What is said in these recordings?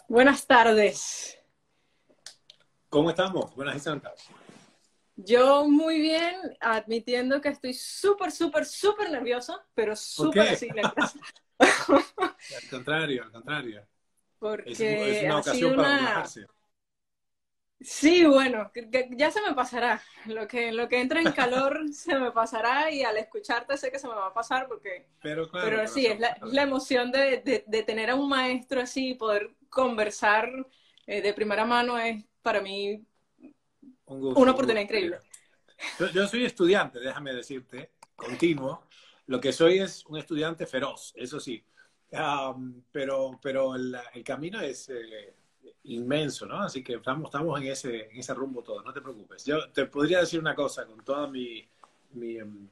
Buenas tardes. ¿Cómo estamos? Buenas y santas. Yo muy bien, admitiendo que estoy súper nerviosa, pero ¿Por súper qué? así nerviosa, Al contrario, al contrario. Es porque una ha ocasión sido para una... relajarse. Sí, bueno, que ya se me pasará. Lo que entra en calor se me pasará y al escucharte sé que se me va a pasar porque... Pero claro, Pero sí, es corazón, la claro. emoción de tener a un maestro así y poder conversar de primera mano es para mí una Un oportunidad gusto, increíble. querida. Yo soy estudiante, déjame decirte, continuo. Lo que soy es un estudiante feroz, eso sí. Pero el camino es inmenso, ¿no? Así que estamos en ese rumbo todo, no te preocupes. Yo te podría decir una cosa con toda mi, em,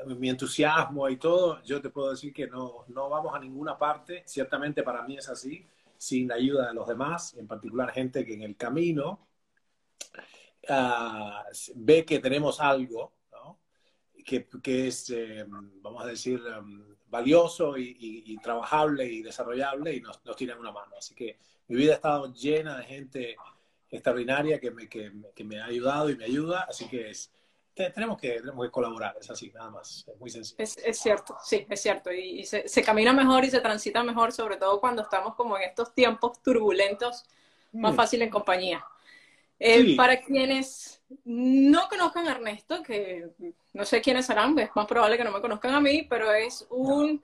mi entusiasmo y todo, yo te puedo decir que no vamos a ninguna parte. Ciertamente para mí es así, sin la ayuda de los demás, en particular gente que en el camino ve que tenemos algo, ¿no? Que es, vamos a decir, valioso y trabajable y desarrollable y nos tiran una mano. Así que mi vida ha estado llena de gente extraordinaria que me ha ayudado y me ayuda, así que tenemos que colaborar, es así, nada más, es muy sencillo. Es cierto, sí, es cierto. Y se camina mejor y se transita mejor, sobre todo cuando estamos como en estos tiempos turbulentos, más Mm, fácil en compañía. sí, Para quienes no conozcan a Ernesto, que no sé quiénes serán, es más probable que no me conozcan a mí, pero es no, un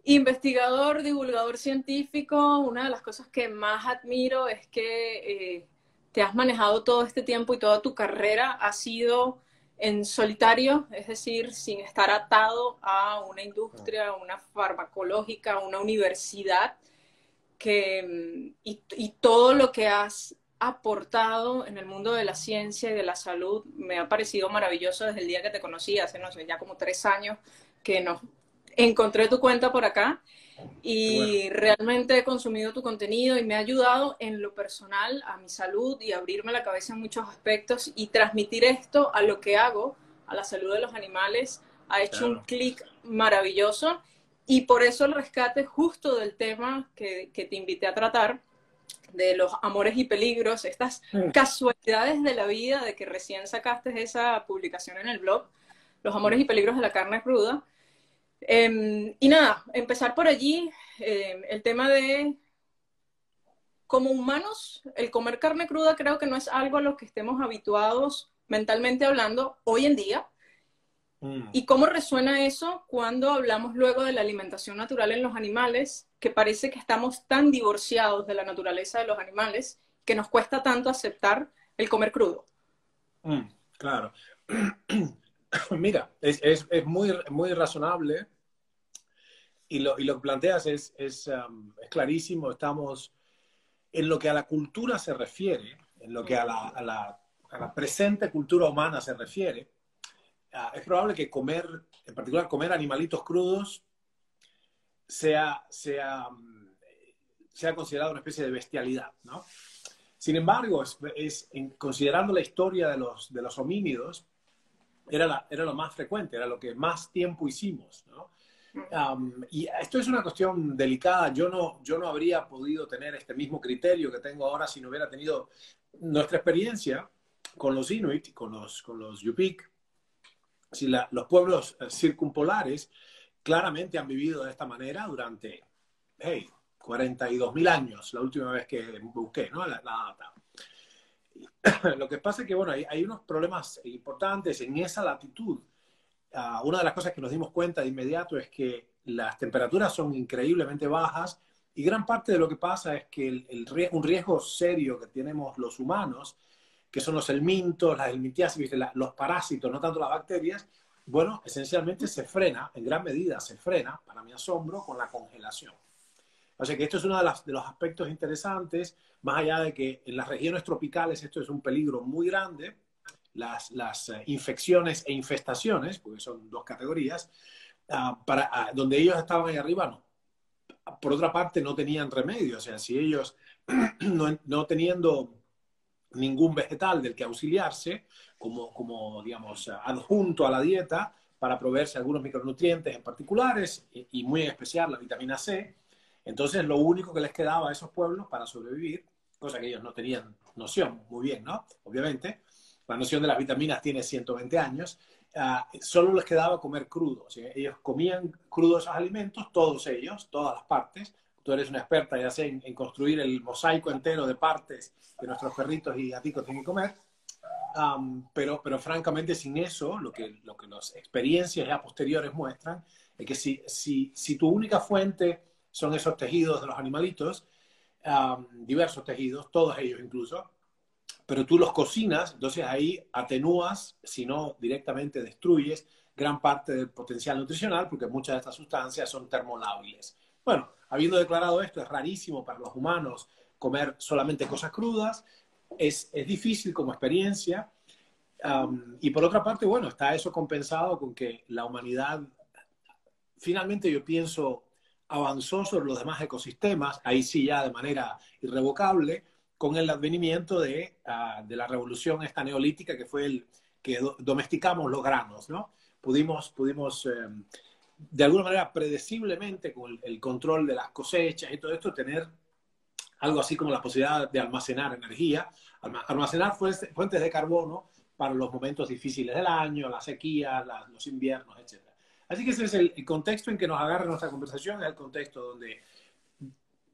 investigador, divulgador científico. Una de las cosas que más admiro es que te has manejado todo este tiempo y toda tu carrera ha sido en solitario, es decir, sin estar atado a una no, industria, a una farmacológica, a una universidad, y todo lo que has aportado en el mundo de la ciencia y de la salud me ha parecido maravilloso desde el día que te conocí, hace, no sé, ya como 3 años que nos encontré tu cuenta por acá qué bueno. y realmente he consumido tu contenido y me ha ayudado en lo personal a mi salud y abrirme la cabeza en muchos aspectos y transmitir esto a lo que hago, a la salud de los animales, ha hecho un Claro. clic maravilloso y por eso el rescate justo del tema que te invité a tratar, de los amores y peligros, estas Mm, casualidades de la vida, de que recién sacaste esa publicación en el blog, los amores mm. y peligros de la carne cruda. Y nada, empezar por allí, el tema de, como humanos, el comer carne cruda creo que no es algo a lo que estemos habituados mentalmente hablando hoy en día. Mm. ¿Y cómo resuena eso cuando hablamos luego de la alimentación natural en los animales, que parece que estamos tan divorciados de la naturaleza de los animales que nos cuesta tanto aceptar el comer crudo? Mm, claro. Mira, es muy razonable y lo que planteas es clarísimo. Estamos, en lo que a la cultura se refiere, en lo que a la presente cultura humana se refiere, es probable que comer, en particular comer animalitos crudos, sea, sea, sea considerado una especie de bestialidad, ¿no? Sin embargo, considerando la historia de los homínidos, era lo más frecuente, era lo que más tiempo hicimos, ¿no? Y esto es una cuestión delicada. Yo no habría podido tener este mismo criterio que tengo ahora si no hubiera tenido nuestra experiencia con los Inuit, con los Yupik. Si los pueblos circumpolares claramente han vivido de esta manera durante, hey, 42.000 años, la última vez que busqué, ¿no? La data. Lo que pasa es que, bueno, hay unos problemas importantes en esa latitud. Una de las cosas que nos dimos cuenta de inmediato es que las temperaturas son increíblemente bajas y gran parte de lo que pasa es que un riesgo serio que tenemos los humanos, que son los helmintos, las helmintiasis, los parásitos, no tanto las bacterias, bueno, esencialmente se frena, en gran medida se frena, para mi asombro, con la congelación. O sea que esto es uno de los aspectos interesantes, más allá de que en las regiones tropicales esto es un peligro muy grande, las infecciones e infestaciones, porque son dos categorías, donde ellos estaban ahí arriba, no. Por otra parte, no tenían remedio, o sea, si ellos no teniendo ningún vegetal del que auxiliarse, digamos, adjunto a la dieta para proveerse algunos micronutrientes en particulares y muy en especial la vitamina C, Entonces, lo único que les quedaba a esos pueblos para sobrevivir, cosa que ellos no tenían noción muy bien, ¿no? Obviamente, la noción de las vitaminas tiene 120 años, solo les quedaba comer crudo. O sea, ellos comían crudos esos alimentos, todos ellos, todas las partes. Tú eres una experta, ya sé, en construir el mosaico entero de partes que nuestros perritos y gaticos tienen que comer. Pero francamente sin eso, lo que las experiencias ya posteriores muestran es que si tu única fuente son esos tejidos de los animalitos, diversos tejidos, todos ellos incluso, pero tú los cocinas, entonces ahí atenúas, si no directamente destruyes gran parte del potencial nutricional, porque muchas de estas sustancias son termolábiles. Bueno, habiendo declarado esto, es rarísimo para los humanos comer solamente cosas crudas, es difícil como experiencia, y por otra parte, bueno, está eso compensado con que la humanidad, finalmente yo pienso, avanzó sobre los demás ecosistemas, ahí sí ya de manera irrevocable, con el advenimiento de la revolución esta neolítica que fue el que domesticamos los granos, ¿no? Pudimos de alguna manera predeciblemente con el control de las cosechas y todo esto tener algo así como la posibilidad de almacenar energía, almacenar fuentes de carbono para los momentos difíciles del año, la sequía, los inviernos, etc. Así que ese es el contexto en que nos agarra nuestra conversación, es el contexto donde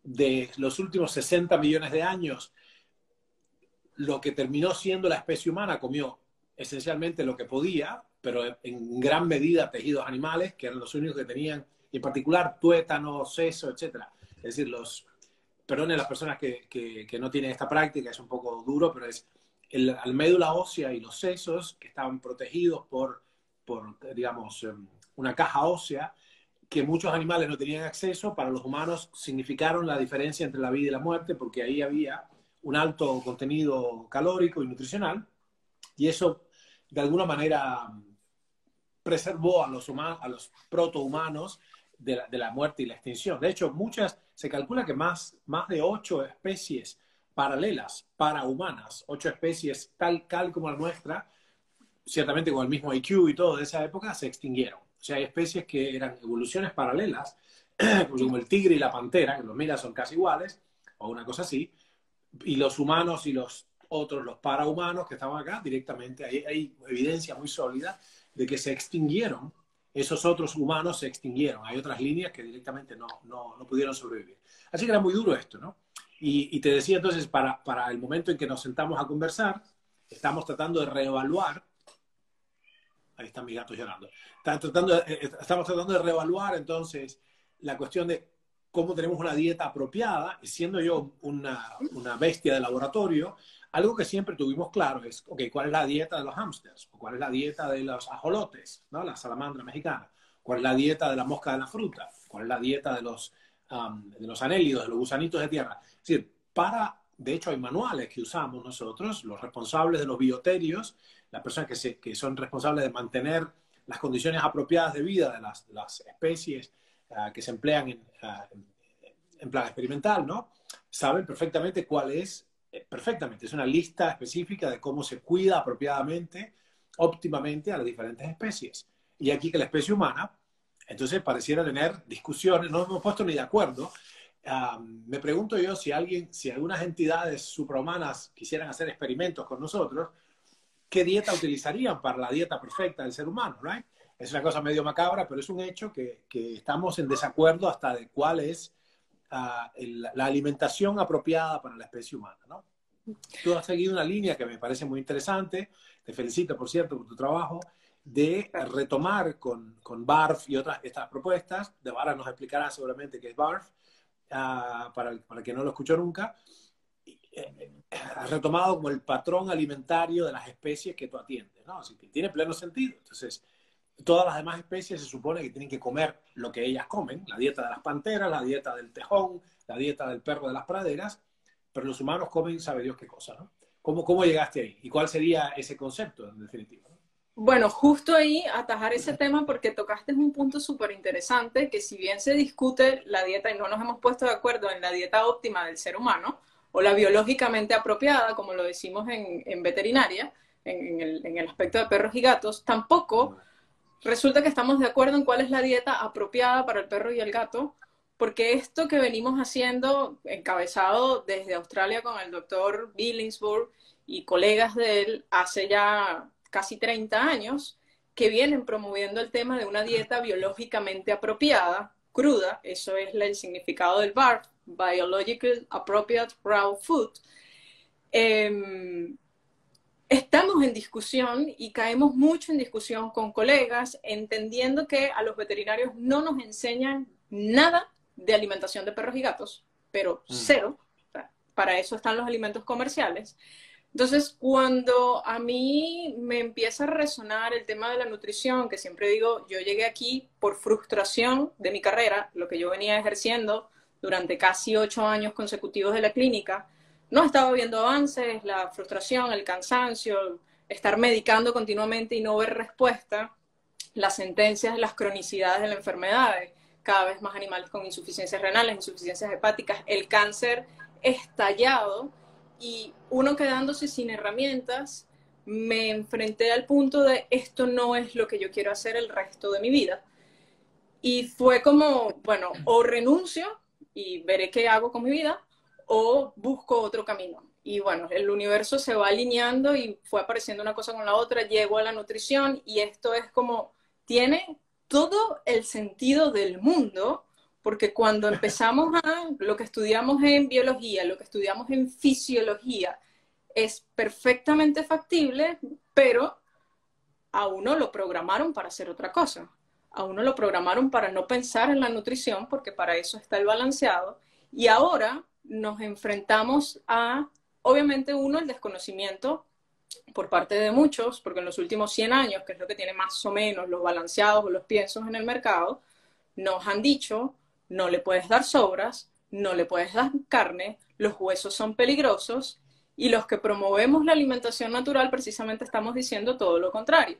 de los últimos 60 millones de años, lo que terminó siendo la especie humana comió esencialmente lo que podía, pero en gran medida tejidos animales, que eran los únicos que tenían, y en particular tuétano, seso, etc. Es decir, perdone a las personas que no tienen esta práctica, es un poco duro, pero es la médula ósea y los sesos que estaban protegidos por digamos, una caja ósea que muchos animales no tenían acceso, para los humanos significaron la diferencia entre la vida y la muerte, porque ahí había un alto contenido calórico y nutricional, y eso de alguna manera preservó a los protohumanos de la muerte y la extinción. De hecho, se calcula que más de 8 especies paralelas para humanas, 8 especies tal como la nuestra, ciertamente con el mismo IQ y todo de esa época, se extinguieron. O sea, hay especies que eran evoluciones paralelas, como el tigre y la pantera, que los miras son casi iguales, o una cosa así, y los humanos y los otros, los parahumanos que estaban acá, directamente, hay evidencia muy sólida de que se extinguieron, esos otros humanos se extinguieron. Hay otras líneas que directamente no pudieron sobrevivir. Así que era muy duro esto, ¿no? Y te decía entonces, para el momento en que nos sentamos a conversar, estamos tratando de reevaluar. Ahí están mis gatos llorando. Estamos tratando de reevaluar entonces la cuestión de cómo tenemos una dieta apropiada, siendo yo una bestia de laboratorio. Algo que siempre tuvimos claro es, ok, ¿cuál es la dieta de los hámsters? ¿O cuál es la dieta de los ajolotes, ¿no? La salamandra mexicana? ¿Cuál es la dieta de la mosca de la fruta? ¿Cuál es la dieta de los anélidos, de los gusanitos de tierra? Es decir, de hecho hay manuales que usamos nosotros, los responsables de los bioterios, las personas que son responsables de mantener las condiciones apropiadas de vida de las especies que se emplean en plan experimental, ¿no? Saben perfectamente cuál es, es una lista específica de cómo se cuida apropiadamente, óptimamente a las diferentes especies. Y aquí que la especie humana, entonces pareciera tener discusiones, no nos hemos puesto ni de acuerdo. Me pregunto yo si algunas entidades suprahumanas quisieran hacer experimentos con nosotros, ¿qué dieta utilizarían para la dieta perfecta del ser humano? ¿Right? Es una cosa medio macabra, pero es un hecho que estamos en desacuerdo hasta de cuál es la alimentación apropiada para la especie humana, ¿no? Tú has seguido una línea que me parece muy interesante, te felicito, por cierto, por tu trabajo, de retomar con BARF y estas propuestas. Devara nos explicará seguramente qué es BARF, para el que no lo escuchó nunca. Has retomado como el patrón alimentario de las especies que tú atiendes, ¿no? Así que tiene pleno sentido. Entonces, todas las demás especies se supone que tienen que comer lo que ellas comen, la dieta de las panteras, la dieta del tejón, la dieta del perro de las praderas, pero los humanos comen sabe Dios qué cosa, ¿no? ¿Cómo llegaste ahí? ¿Y cuál sería ese concepto, en definitiva? Bueno, justo ahí atajar ese tema porque tocaste un punto súper interesante, que si bien se discute la dieta y no nos hemos puesto de acuerdo en la dieta óptima del ser humano, o la biológicamente apropiada, como lo decimos en veterinaria, en el aspecto de perros y gatos, tampoco resulta que estamos de acuerdo en cuál es la dieta apropiada para el perro y el gato, porque esto que venimos haciendo, encabezado desde Australia con el doctor Billingsburg y colegas de él hace ya casi 30 años, que vienen promoviendo el tema de una dieta biológicamente apropiada, cruda, eso es el significado del BARF, Biological Appropriate Raw Food. Estamos en discusión y caemos mucho en discusión con colegas, entendiendo que a los veterinarios no nos enseñan nada de alimentación de perros y gatos, pero cero. Para eso están los alimentos comerciales. Entonces, cuando a mí me empieza a resonar el tema de la nutrición, que siempre digo, yo llegué aquí por frustración de mi carrera, lo que yo venía ejerciendo durante casi 8 años consecutivos de la clínica, no estaba viendo avances, la frustración, el cansancio, estar medicando continuamente y no ver respuesta, las sentencias, las cronicidades de las enfermedades, cada vez más animales con insuficiencias renales, insuficiencias hepáticas, el cáncer estallado, y uno quedándose sin herramientas, me enfrenté al punto de esto no es lo que yo quiero hacer el resto de mi vida. Y fue como, bueno, o renuncio y veré qué hago con mi vida, o busco otro camino. Y bueno, el universo se va alineando y fue apareciendo una cosa con la otra, llego a la nutrición y esto es como, tiene todo el sentido del mundo, porque cuando empezamos a lo que estudiamos en biología, lo que estudiamos en fisiología, es perfectamente factible, pero a uno lo programaron para hacer otra cosa. A uno lo programaron para no pensar en la nutrición, porque para eso está el balanceado. Y ahora nos enfrentamos a, obviamente, uno, el desconocimiento por parte de muchos, porque en los últimos 100 años, que es lo que tiene más o menos los balanceados o los piensos en el mercado, nos han dicho, no le puedes dar sobras, no le puedes dar carne, los huesos son peligrosos, y los que promovemos la alimentación natural precisamente estamos diciendo todo lo contrario.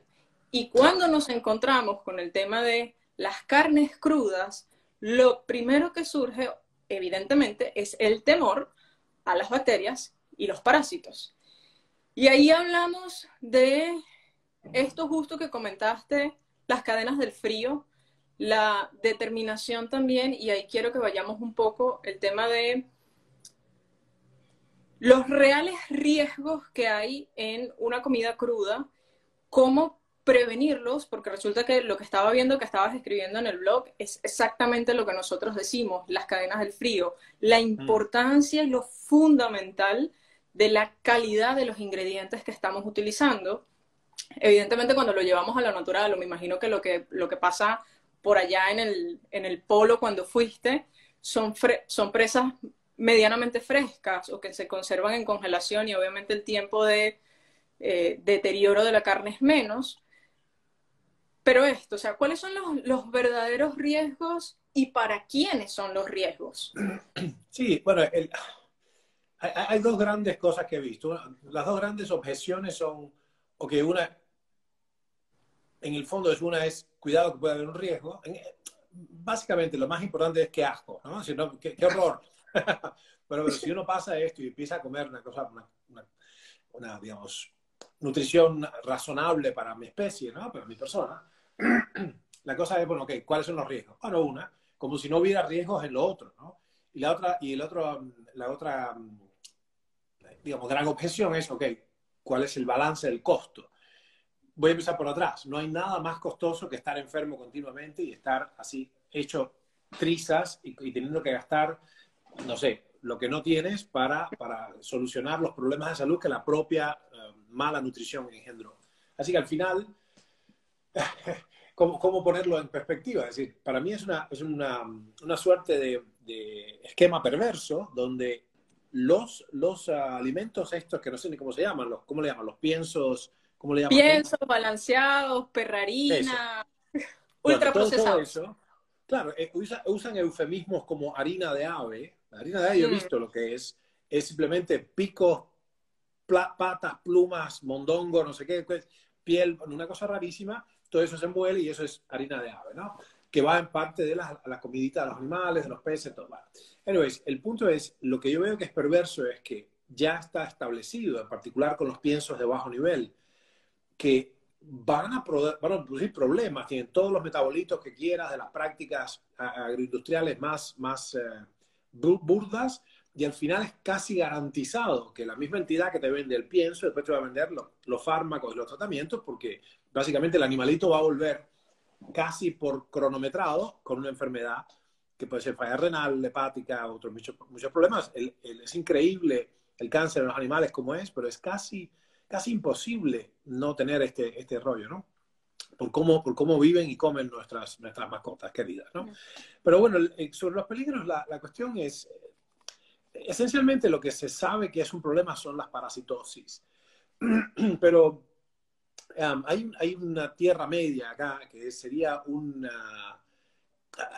Y cuando nos encontramos con el tema de las carnes crudas, lo primero que surge, evidentemente, es el temor a las bacterias y los parásitos. Y ahí hablamos de esto justo que comentaste, las cadenas del frío, la determinación también, y ahí quiero que vayamos un poco el tema de los reales riesgos que hay en una comida cruda, cómo prevenirlos, porque resulta que lo que estaba viendo, que estabas escribiendo en el blog, es exactamente lo que nosotros decimos, las cadenas del frío, la importancia y lo fundamental de la calidad de los ingredientes que estamos utilizando. Evidentemente cuando lo llevamos a lo natural, o me imagino que lo que pasa por allá en el polo cuando fuiste, son presas medianamente frescas o que se conservan en congelación y obviamente el tiempo de deterioro de la carne es menos. Pero esto, o sea, ¿cuáles son los verdaderos riesgos y para quiénes son los riesgos? Sí, bueno, hay dos grandes cosas que he visto. Las dos grandes objeciones son, ok, una, en el fondo una es, cuidado que puede haber un riesgo. Básicamente lo más importante es qué asco, ¿no? Si no, qué horror. Pero si uno pasa esto y empieza a comer una cosa, una, digamos, nutrición razonable para mi especie, ¿no? Para mi persona, la cosa es, bueno, ok, ¿cuáles son los riesgos? Bueno, una, como si no hubiera riesgos en lo otro, ¿no? Y la otra, digamos, gran objeción es, ok, ¿cuál es el balance del costo? Voy a empezar por atrás. No hay nada más costoso que estar enfermo continuamente y estar así hecho trizas y teniendo que gastar, no sé, lo que no tienes para solucionar los problemas de salud que la propia mala nutrición engendró. Así que al final, ¿cómo ponerlo en perspectiva? Es decir, para mí es una suerte de esquema perverso donde los alimentos estos, que no sé ni cómo se llaman, ¿cómo le llaman? Los piensos, ¿cómo le llaman tú? Piensos balanceados, perrarina, bueno, todo ultraprocesados. eso, claro, usan eufemismos como harina de ave. La harina de ave yo he visto lo que es simplemente picos, patas, plumas, mondongo, no sé qué, piel, una cosa rarísima, todo eso se envuelve y eso es harina de ave, ¿no? Que va en parte de la comidita de los animales, de los peces, todo. Bueno. Anyways, el punto es, lo que yo veo que es perverso es que ya está establecido, en particular con los piensos de bajo nivel, que van a producir problemas, tienen todos los metabolitos que quieras de las prácticas agroindustriales más burdas, y al final es casi garantizado que la misma entidad que te vende el pienso después te va a vender los fármacos y los tratamientos, porque básicamente el animalito va a volver casi por cronometrado con una enfermedad que puede ser falla renal, hepática, otros muchos problemas. Es increíble el cáncer en los animales como es, pero es casi imposible no tener este rollo, ¿no? Por cómo viven y comen nuestras mascotas queridas, ¿no? Pero bueno, sobre los peligros, la cuestión es, esencialmente lo que se sabe que es un problema son las parasitosis. Pero hay una tierra media acá que sería una...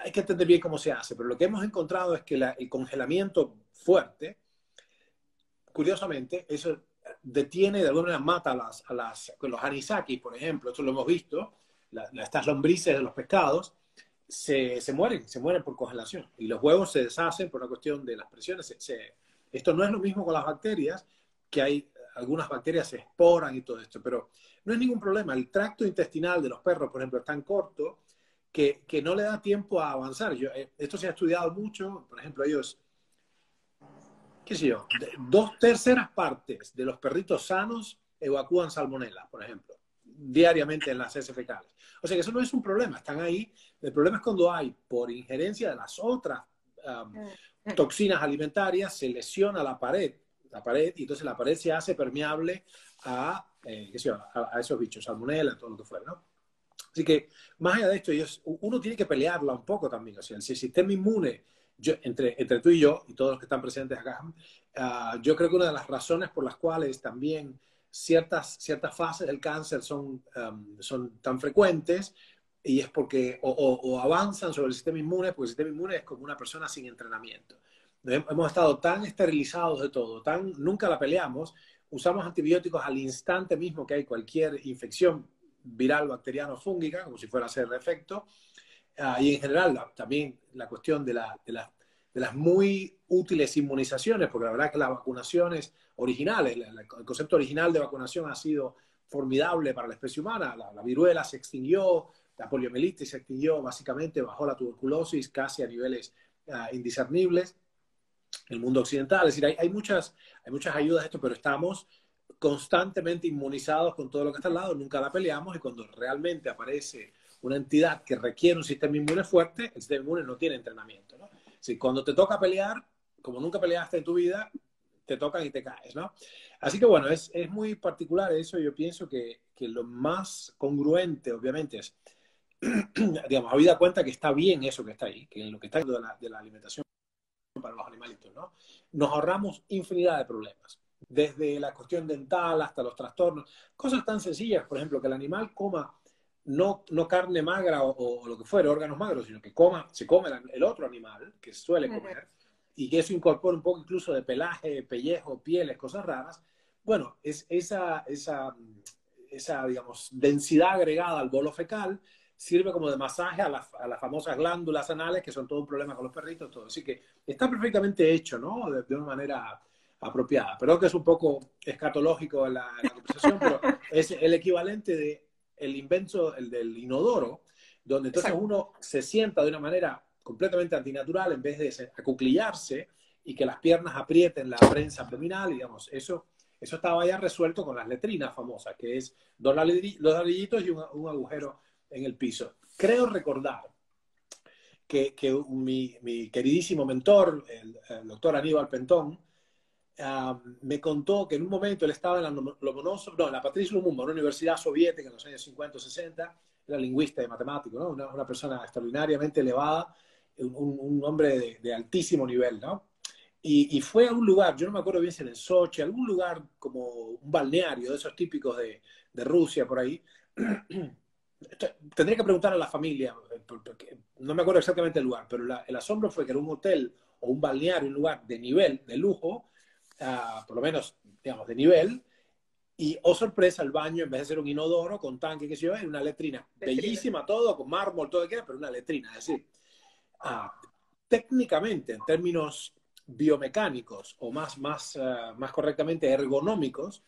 Hay que entender bien cómo se hace, pero lo que hemos encontrado es que el congelamiento fuerte, curiosamente, eso detiene, de alguna manera mata los anisakis, por ejemplo, esto lo hemos visto, estas lombrices de los pescados, se mueren por congelación. Y los huevos se deshacen por una cuestión de las presiones. Esto no es lo mismo con las bacterias, que hay algunas bacterias se esporan y todo esto, pero no es ningún problema. El tracto intestinal de los perros, por ejemplo, es tan corto que no le da tiempo a avanzar. Esto se ha estudiado mucho, por ejemplo, ellos, qué sé yo, 2/3 partes de los perritos sanos evacúan salmonela, por ejemplo, diariamente en las heces fecales. O sea que eso no es un problema, están ahí. El problema es cuando hay, por injerencia de las otras toxinas alimentarias, se lesiona la pared, y entonces la pared se hace permeable qué sé yo, a esos bichos, salmonela, todo lo que fuera, ¿no? Así que, más allá de esto, uno tiene que pelearla un poco también. O sea, si el sistema inmune, entre tú y yo, y todos los que están presentes acá, yo creo que una de las razones por las cuales también ciertas fases del cáncer son tan frecuentes, y es porque o avanzan sobre el sistema inmune, porque el sistema inmune es como una persona sin entrenamiento. Hemos estado tan esterilizados de todo, nunca la peleamos, usamos antibióticos al instante mismo que hay cualquier infección viral, bacteriana o fúngica, como si fuera a hacer efecto. Y en general también la cuestión de las muy útiles inmunizaciones, porque la verdad que las vacunaciones originales, el concepto original de vacunación ha sido formidable para la especie humana. La viruela se extinguió, la poliomielitis se extinguió, básicamente bajó la tuberculosis casi a niveles indiscernibles en el mundo occidental. Es decir, hay muchas ayudas a esto, pero estamos constantemente inmunizados con todo lo que está al lado, nunca la peleamos, y cuando realmente aparece una entidad que requiere un sistema inmune fuerte, el sistema inmune no tiene entrenamiento, ¿no? Si cuando te toca pelear, como nunca peleaste en tu vida, te tocan y te caes, ¿no? Así que bueno, es muy particular eso. Yo pienso que lo más congruente, obviamente, es, digamos, habida cuenta que está bien eso que está ahí, que en lo que está de la alimentación para los animalitos, ¿no? Nos ahorramos infinidad de problemas, desde la cuestión dental hasta los trastornos, cosas tan sencillas, por ejemplo, que el animal coma no carne magra o lo que fuera, órganos magros, sino que se come el otro animal que suele comer, y que eso incorpora un poco incluso de pelaje, pellejo, pieles, cosas raras. Bueno, es esa digamos, densidad agregada al bolo fecal sirve como de masaje a las famosas glándulas anales, que son todo un problema con los perritos, todo. Así que está perfectamente hecho, ¿no? De una manera apropiada. Perdón que es un poco escatológico la conversación, pero es el equivalente de el invento, el del inodoro, donde entonces uno se sienta de una manera completamente antinatural en vez de acuclillarse y que las piernas aprieten la prensa abdominal, digamos, eso estaba ya resuelto con las letrinas famosas, que es dos ladrillitos y un agujero en el piso. Creo recordar que mi queridísimo mentor, el doctor Aníbal Pentón, me contó que en un momento él estaba en la Patrice Lumumba, una universidad soviética en los años 50 o 60, era lingüista y matemático, ¿no? Una persona extraordinariamente elevada, un hombre de altísimo nivel, ¿no? Y fue a un lugar, yo no me acuerdo bien si era en Sochi, algún lugar como un balneario de esos típicos de Rusia, por ahí. Tendría que preguntar a la familia, porque no me acuerdo exactamente el lugar, pero el asombro fue que era un hotel o un balneario, un lugar de nivel, de lujo, por lo menos, digamos, de nivel, y, oh sorpresa, el baño, en vez de ser un inodoro con tanque, que se yo, era una letrina. Bellísima todo, con mármol, todo lo que era, pero una letrina. Es decir, técnicamente, en términos biomecánicos o más correctamente ergonómicos,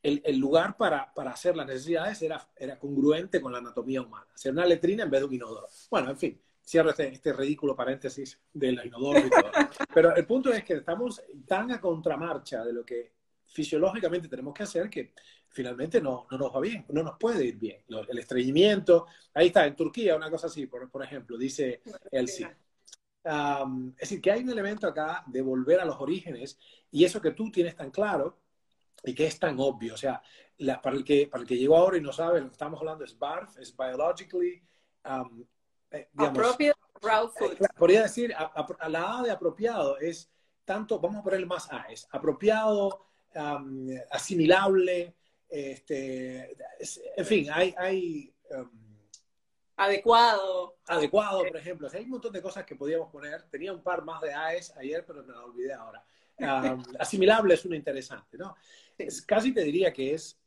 el lugar para hacer las necesidades era congruente con la anatomía humana. Hacer una letrina en vez de un inodoro. Bueno, en fin, cierro este ridículo paréntesis de los inodoros y todo. Pero el punto es que estamos tan a contramarcha de lo que fisiológicamente tenemos que hacer que finalmente no nos va bien, no nos puede ir bien. El estreñimiento, ahí está, en Turquía, una cosa así, por ejemplo, dice Elsie. Es decir, que hay un elemento acá de volver a los orígenes y eso que tú tienes tan claro y que es tan obvio. O sea, para el que llegó ahora y no sabe, lo que estamos hablando es BARF, es biologically, digamos, Appropriate raw food. podría decir, a la A de apropiado es tanto, vamos a ponerle más A, es apropiado, asimilable, en fin, hay Adecuado. adecuado, por ejemplo. O sea, hay un montón de cosas que podíamos poner. Tenía un par más de AES ayer, pero me la olvidé ahora. Asimilable es una interesante, ¿no? Sí. Casi te diría que es,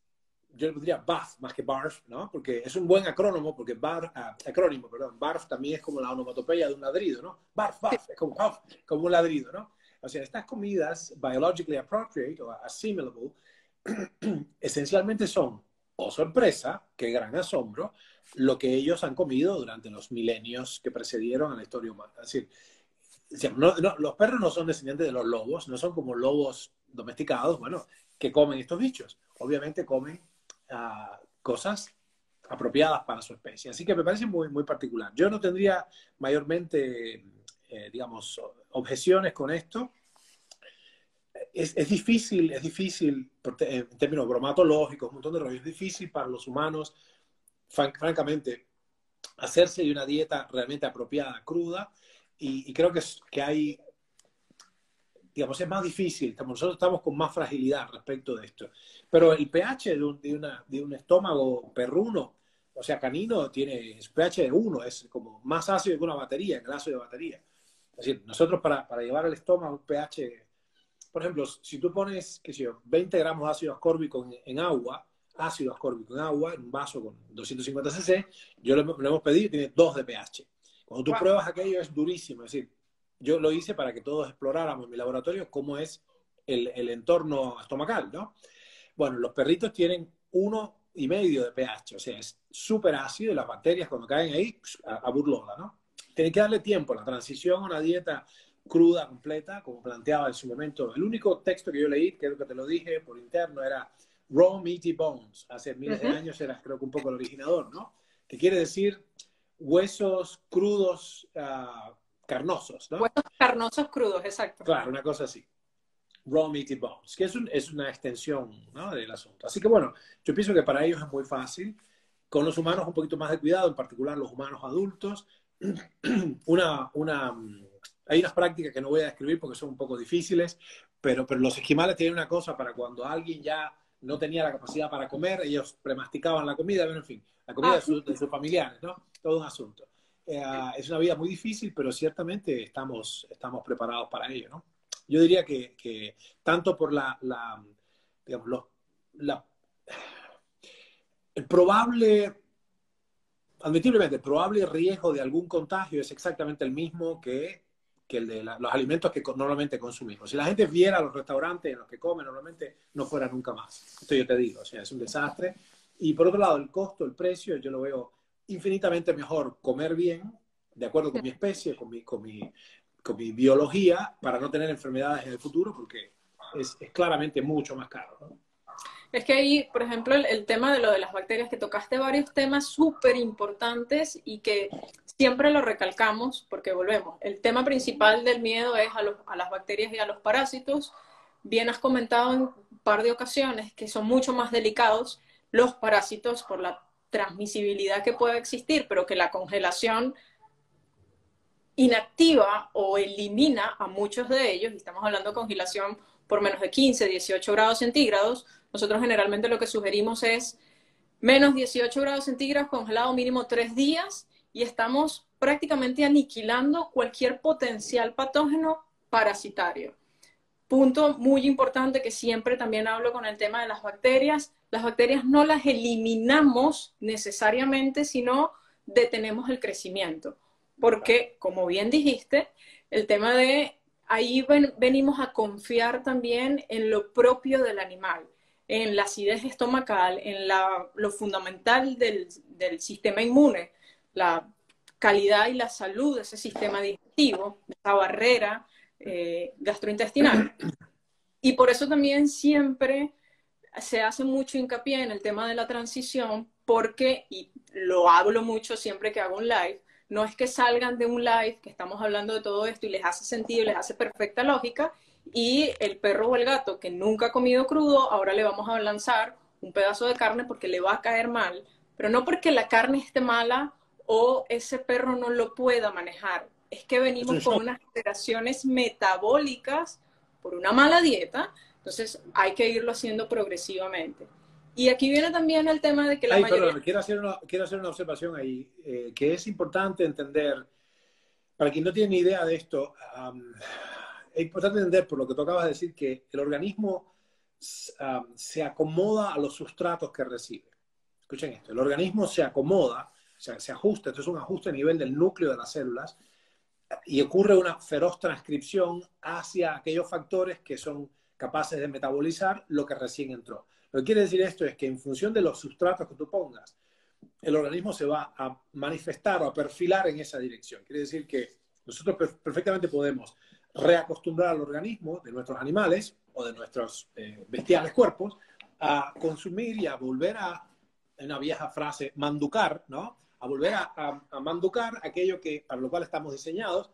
yo diría BAF más que BARF, ¿no? Porque es un buen acrónimo, porque acrónimo, perdón, BARF también es como la onomatopeya de un ladrido, ¿no? BARF, BARF, es como, puff, como un ladrido, ¿no? O sea, estas comidas biologically appropriate o assimilable esencialmente son, oh sorpresa, qué gran asombro, lo que ellos han comido durante los milenios que precedieron a la historia humana. Es decir, los perros no son descendientes de los lobos, no son como lobos domesticados, bueno, que comen estos bichos. Obviamente comen cosas apropiadas para su especie. Así que me parece muy, muy particular. Yo no tendría mayormente, digamos, objeciones con esto. Es difícil, en términos bromatológicos, un montón de rollos, es difícil para los humanos, francamente, hacerse de una dieta realmente apropiada, cruda, y creo que hay, digamos, es más difícil, nosotros estamos con más fragilidad respecto de esto. Pero el pH de un estómago perruno, o sea, canino, tiene pH de 1, es como más ácido que una batería, en el ácido de batería. Es decir, nosotros para llevar al estómago un pH, por ejemplo, si tú pones, qué sé yo, 20 gramos de ácido ascórbico en agua, ácido ascórbico en agua, en un vaso con 250 cc, yo lo hemos pedido y tiene 2 de pH. Cuando tú pruebas aquello es durísimo, es decir, yo lo hice para que todos exploráramos en mi laboratorio cómo es el entorno estomacal, ¿no? Bueno, los perritos tienen 1,5 de pH, o sea, es súper ácido y las bacterias cuando caen ahí, a burlola, ¿no? Tienen que darle tiempo, la transición a una dieta cruda, completa, como planteaba en su momento. El único texto que yo leí, creo que te lo dije por interno, era Raw Meaty Bones. Hace miles de años era, creo que un poco el originador, ¿no? Que quiere decir huesos crudos, carnosos, ¿no? Huesos carnosos crudos, exacto. Claro, una cosa así. Raw Meaty Bones, que es una extensión, ¿no?, del asunto. Así que bueno, yo pienso que para ellos es muy fácil. Con los humanos un poquito más de cuidado, en particular los humanos adultos. Hay unas prácticas que no voy a describir porque son un poco difíciles, pero los esquimales tienen una cosa para cuando alguien ya no tenía la capacidad para comer, ellos premasticaban la comida, en fin, la comida de sus familiares, ¿no? Todo un asunto. Es una vida muy difícil, pero ciertamente estamos preparados para ello, ¿no? Yo diría que tanto por digamos, el probable, admitiblemente, el probable riesgo de algún contagio es exactamente el mismo que el de los alimentos que normalmente consumimos. Si la gente viera los restaurantes en los que come, normalmente no fuera nunca más. Esto yo te digo, o sea, es un desastre. Y por otro lado, el costo, el precio, yo lo veo infinitamente mejor comer bien, de acuerdo con mi especie, con mi biología, para no tener enfermedades en el futuro, porque es claramente mucho más caro, ¿no? Es que ahí, por ejemplo, el tema de lo de las bacterias, que tocaste varios temas súper importantes y que siempre lo recalcamos, porque volvemos, el tema principal del miedo es a las bacterias y a los parásitos. Bien has comentado en un par de ocasiones que son mucho más delicados los parásitos por la transmisibilidad que puede existir, pero que la congelación inactiva o elimina a muchos de ellos, y estamos hablando de congelación por menos de 15, 18 grados centígrados. Nosotros generalmente lo que sugerimos es menos 18 grados centígrados, congelado mínimo 3 días, y estamos prácticamente aniquilando cualquier potencial patógeno parasitario. Punto muy importante que siempre también hablo con el tema de las bacterias. Las bacterias no las eliminamos necesariamente, sino detenemos el crecimiento. Porque, como bien dijiste, el tema de ahí venimos a confiar también en lo propio del animal. en la acidez estomacal, en lo fundamental del sistema inmune, la calidad y la salud de ese sistema digestivo, de esa barrera gastrointestinal. Y por eso también siempre se hace mucho hincapié en el tema de la transición, porque, y lo hablo mucho siempre que hago un live, no es que salgan de un live que estamos hablando de todo esto y les hace sentido, les hace perfecta lógica, y el perro o el gato que nunca ha comido crudo, ahora le vamos a lanzar un pedazo de carne porque le va a caer mal, pero no porque la carne esté mala o ese perro no lo pueda manejar, es que venimos con unas alteraciones metabólicas por una mala dieta, entonces hay que irlo haciendo progresivamente. Y aquí viene también el tema de que la mayoría... Perdón, quiero hacer una observación ahí, que es importante entender, para quien no tiene ni idea de esto, es importante entender, por lo que tú acabas de decir, que el organismo se acomoda a los sustratos que recibe. Escuchen esto, el organismo se acomoda, o sea, se ajusta, esto es un ajuste a nivel del núcleo de las células, y ocurre una feroz transcripción hacia aquellos factores que son capaces de metabolizar lo que recién entró. Lo que quiere decir esto es que en función de los sustratos que tú pongas, el organismo se va a manifestar o a perfilar en esa dirección. Quiere decir que nosotros perfectamente podemos reacostumbrar al organismo de nuestros animales o de nuestros bestiales cuerpos a consumir y a volver a, en una vieja frase, manducar, ¿no? A volver a manducar aquello que, para lo cual estamos diseñados,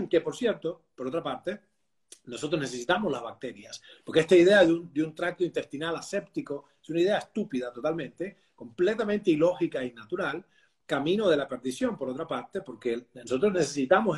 que por cierto, por otra parte, nosotros necesitamos las bacterias, porque esta idea de un tracto intestinal aséptico es una idea estúpida totalmente, completamente ilógica y natural, camino de la perdición, por otra parte, porque nosotros necesitamos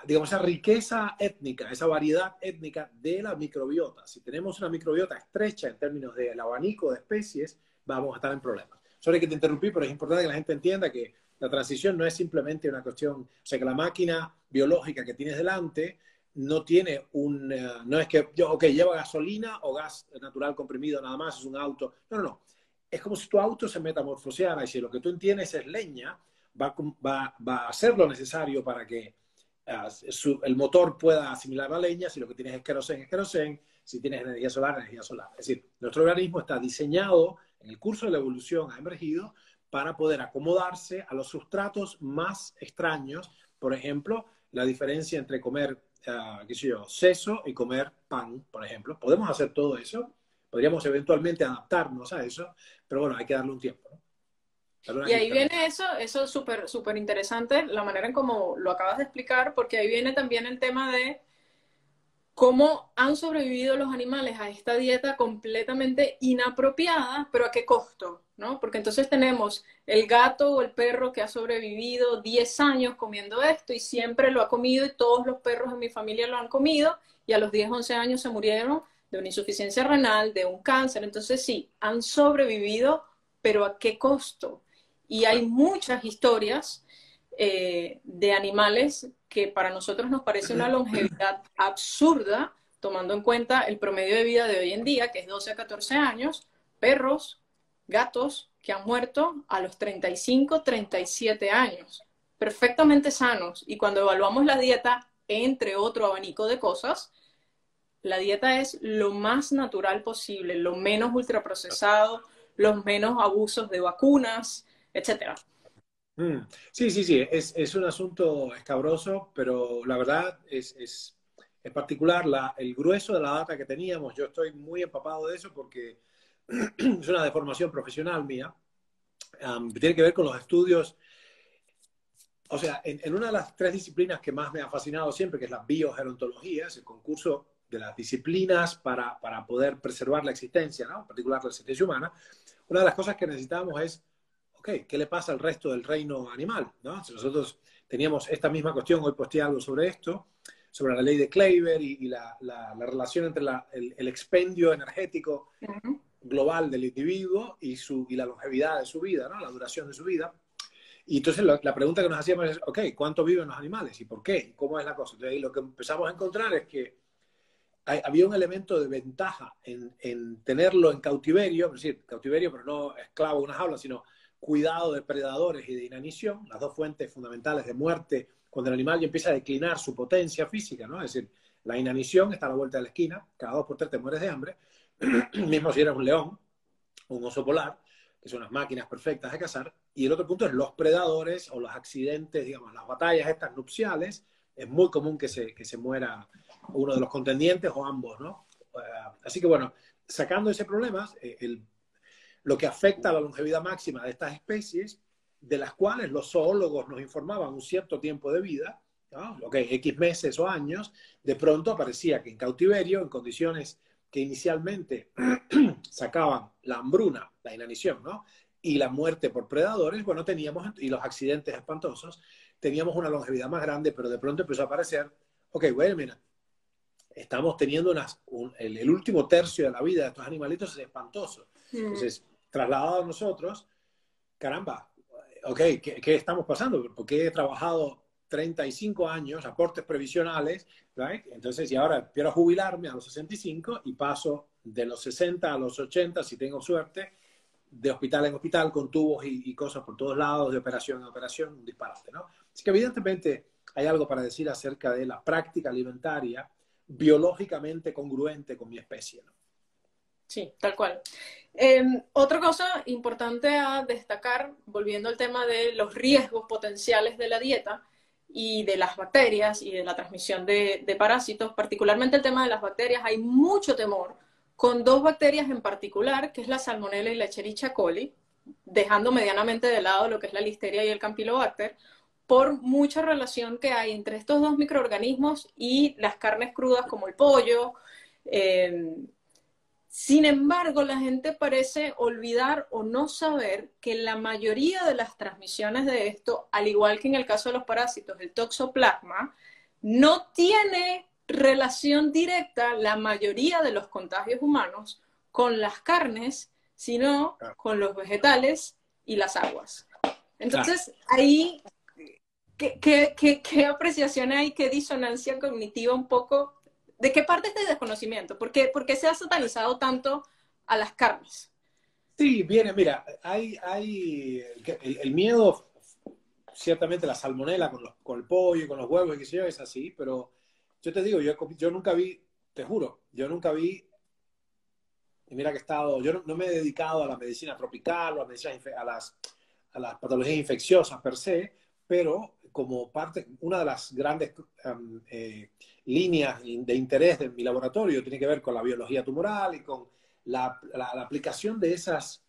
digamos, esa riqueza étnica, esa variedad étnica de la microbiota. Si tenemos una microbiota estrecha en términos del abanico de especies, vamos a estar en problemas. Sorry que te interrumpí, pero es importante que la gente entienda que la transición no es simplemente una cuestión, o sea, que la máquina biológica que tienes delante no tiene no es que, lleva gasolina o gas natural comprimido nada más, es un auto. No, no, no. Es como si tu auto se metamorfoseara y si lo que tú tienes es leña, va a hacer lo necesario para que el motor pueda asimilar la leña. Si lo que tienes es querosén, si tienes energía solar, energía solar. Es decir, nuestro organismo está diseñado, en el curso de la evolución ha emergido para poder acomodarse a los sustratos más extraños. Por ejemplo, la diferencia entre comer, seso y comer pan, por ejemplo. Podemos hacer todo eso, podríamos eventualmente adaptarnos a eso, pero bueno, hay que darle un tiempo, ¿no? Y ahí viene eso es súper súper interesante, la manera en cómo lo acabas de explicar, porque ahí viene también el tema de cómo han sobrevivido los animales a esta dieta completamente inapropiada, pero a qué costo, ¿no? Porque entonces tenemos el gato o el perro que ha sobrevivido 10 años comiendo esto y siempre lo ha comido y todos los perros en mi familia lo han comido y a los 10, 11 años se murieron de una insuficiencia renal, de un cáncer. Entonces sí, han sobrevivido, pero ¿a qué costo? Y hay muchas historias de animales que para nosotros nos parece una longevidad absurda, tomando en cuenta el promedio de vida de hoy en día, que es 12 a 14 años, perros, gatos que han muerto a los 35, 37 años, perfectamente sanos. Y cuando evaluamos la dieta, entre otro abanico de cosas, la dieta es lo más natural posible, lo menos ultraprocesado, los menos abusos de vacunas, etcétera. Sí, sí, sí, es un asunto escabroso, pero la verdad es particular el grueso de la data que teníamos. Yo estoy muy empapado de eso porque es una deformación profesional mía. Tiene que ver con los estudios. O sea, en una de las tres disciplinas que más me ha fascinado siempre, que es la biogerontología, es el concurso de las disciplinas para poder preservar la existencia, ¿no? En particular la existencia humana, una de las cosas que necesitamos es ¿qué le pasa al resto del reino animal? ¿No? Si nosotros teníamos esta misma cuestión, hoy posteé algo sobre esto, sobre la ley de Kleiber y la relación entre el expendio energético global del individuo y la longevidad de su vida, ¿no? La duración de su vida. Y entonces la pregunta que nos hacíamos es, ¿cuánto viven los animales? ¿Y por qué? ¿Cómo es la cosa? Entonces, lo que empezamos a encontrar es que había un elemento de ventaja en tenerlo en cautiverio, es decir, cautiverio, pero no esclavo en una jaula, sino cuidado de predadores y de inanición, las dos fuentes fundamentales de muerte cuando el animal ya empieza a declinar su potencia física, ¿no? Es decir, La inanición está a la vuelta de la esquina, cada 2 por 3 te mueres de hambre, mismo si eres un león, un oso polar, que son unas máquinas perfectas de cazar. Y el otro punto es los predadores o los accidentes, digamos, las batallas estas nupciales. Es muy común que se muera uno de los contendientes o ambos, ¿no? Así que bueno, sacando ese problema, lo que afecta a la longevidad máxima de estas especies, de las cuales los zoólogos nos informaban un cierto tiempo de vida, ¿no? X meses o años, de pronto aparecía que en cautiverio, en condiciones que inicialmente sacaban la hambruna, la inanición, ¿no? Y la muerte por predadores, bueno, teníamos, y los accidentes espantosos, teníamos una longevidad más grande, pero de pronto empezó a aparecer, ok, bueno, mira, estamos teniendo el último tercio de la vida de estos animalitos es espantoso. Entonces, trasladado a nosotros, caramba, ok, ¿qué estamos pasando? Porque he trabajado 35 años, aportes previsionales, right? Entonces, y ahora quiero jubilarme a los 65 y paso de los 60 a los 80, si tengo suerte, de hospital en hospital, con tubos y cosas por todos lados, de operación en operación, un disparate, ¿no? Así que evidentemente hay algo para decir acerca de la práctica alimentaria biológicamente congruente con mi especie, ¿no? Sí, tal cual. Otra cosa importante a destacar, volviendo al tema de los riesgos potenciales de la dieta y de las bacterias y de la transmisión de parásitos, particularmente el tema de las bacterias, hay mucho temor con 2 bacterias en particular, que es la Salmonella y la Escherichia coli, dejando medianamente de lado lo que es la Listeria y el Campylobacter, por mucha relación que hay entre estos 2 microorganismos y las carnes crudas como el pollo. Sin embargo, la gente parece olvidar o no saber que la mayoría de las transmisiones de esto, al igual que en el caso de los parásitos, el toxoplasma, no tiene relación directa la mayoría de los contagios humanos con las carnes, sino con los vegetales y las aguas. Entonces, ahí, ¿qué apreciación hay, qué disonancia cognitiva un poco? ¿De qué parte es de desconocimiento? ¿Por qué se ha satanizado tanto a las carnes? Sí, viene, mira, hay el miedo, ciertamente la salmonela con el pollo y con los huevos y qué sé yo, es así, pero yo te digo, yo nunca vi, te juro, yo nunca vi, y mira que he estado, yo no me he dedicado a la medicina tropical o a las patologías infecciosas per se, pero como parte, una de las grandes líneas de interés de mi laboratorio tiene que ver con la biología tumoral y con la aplicación de esas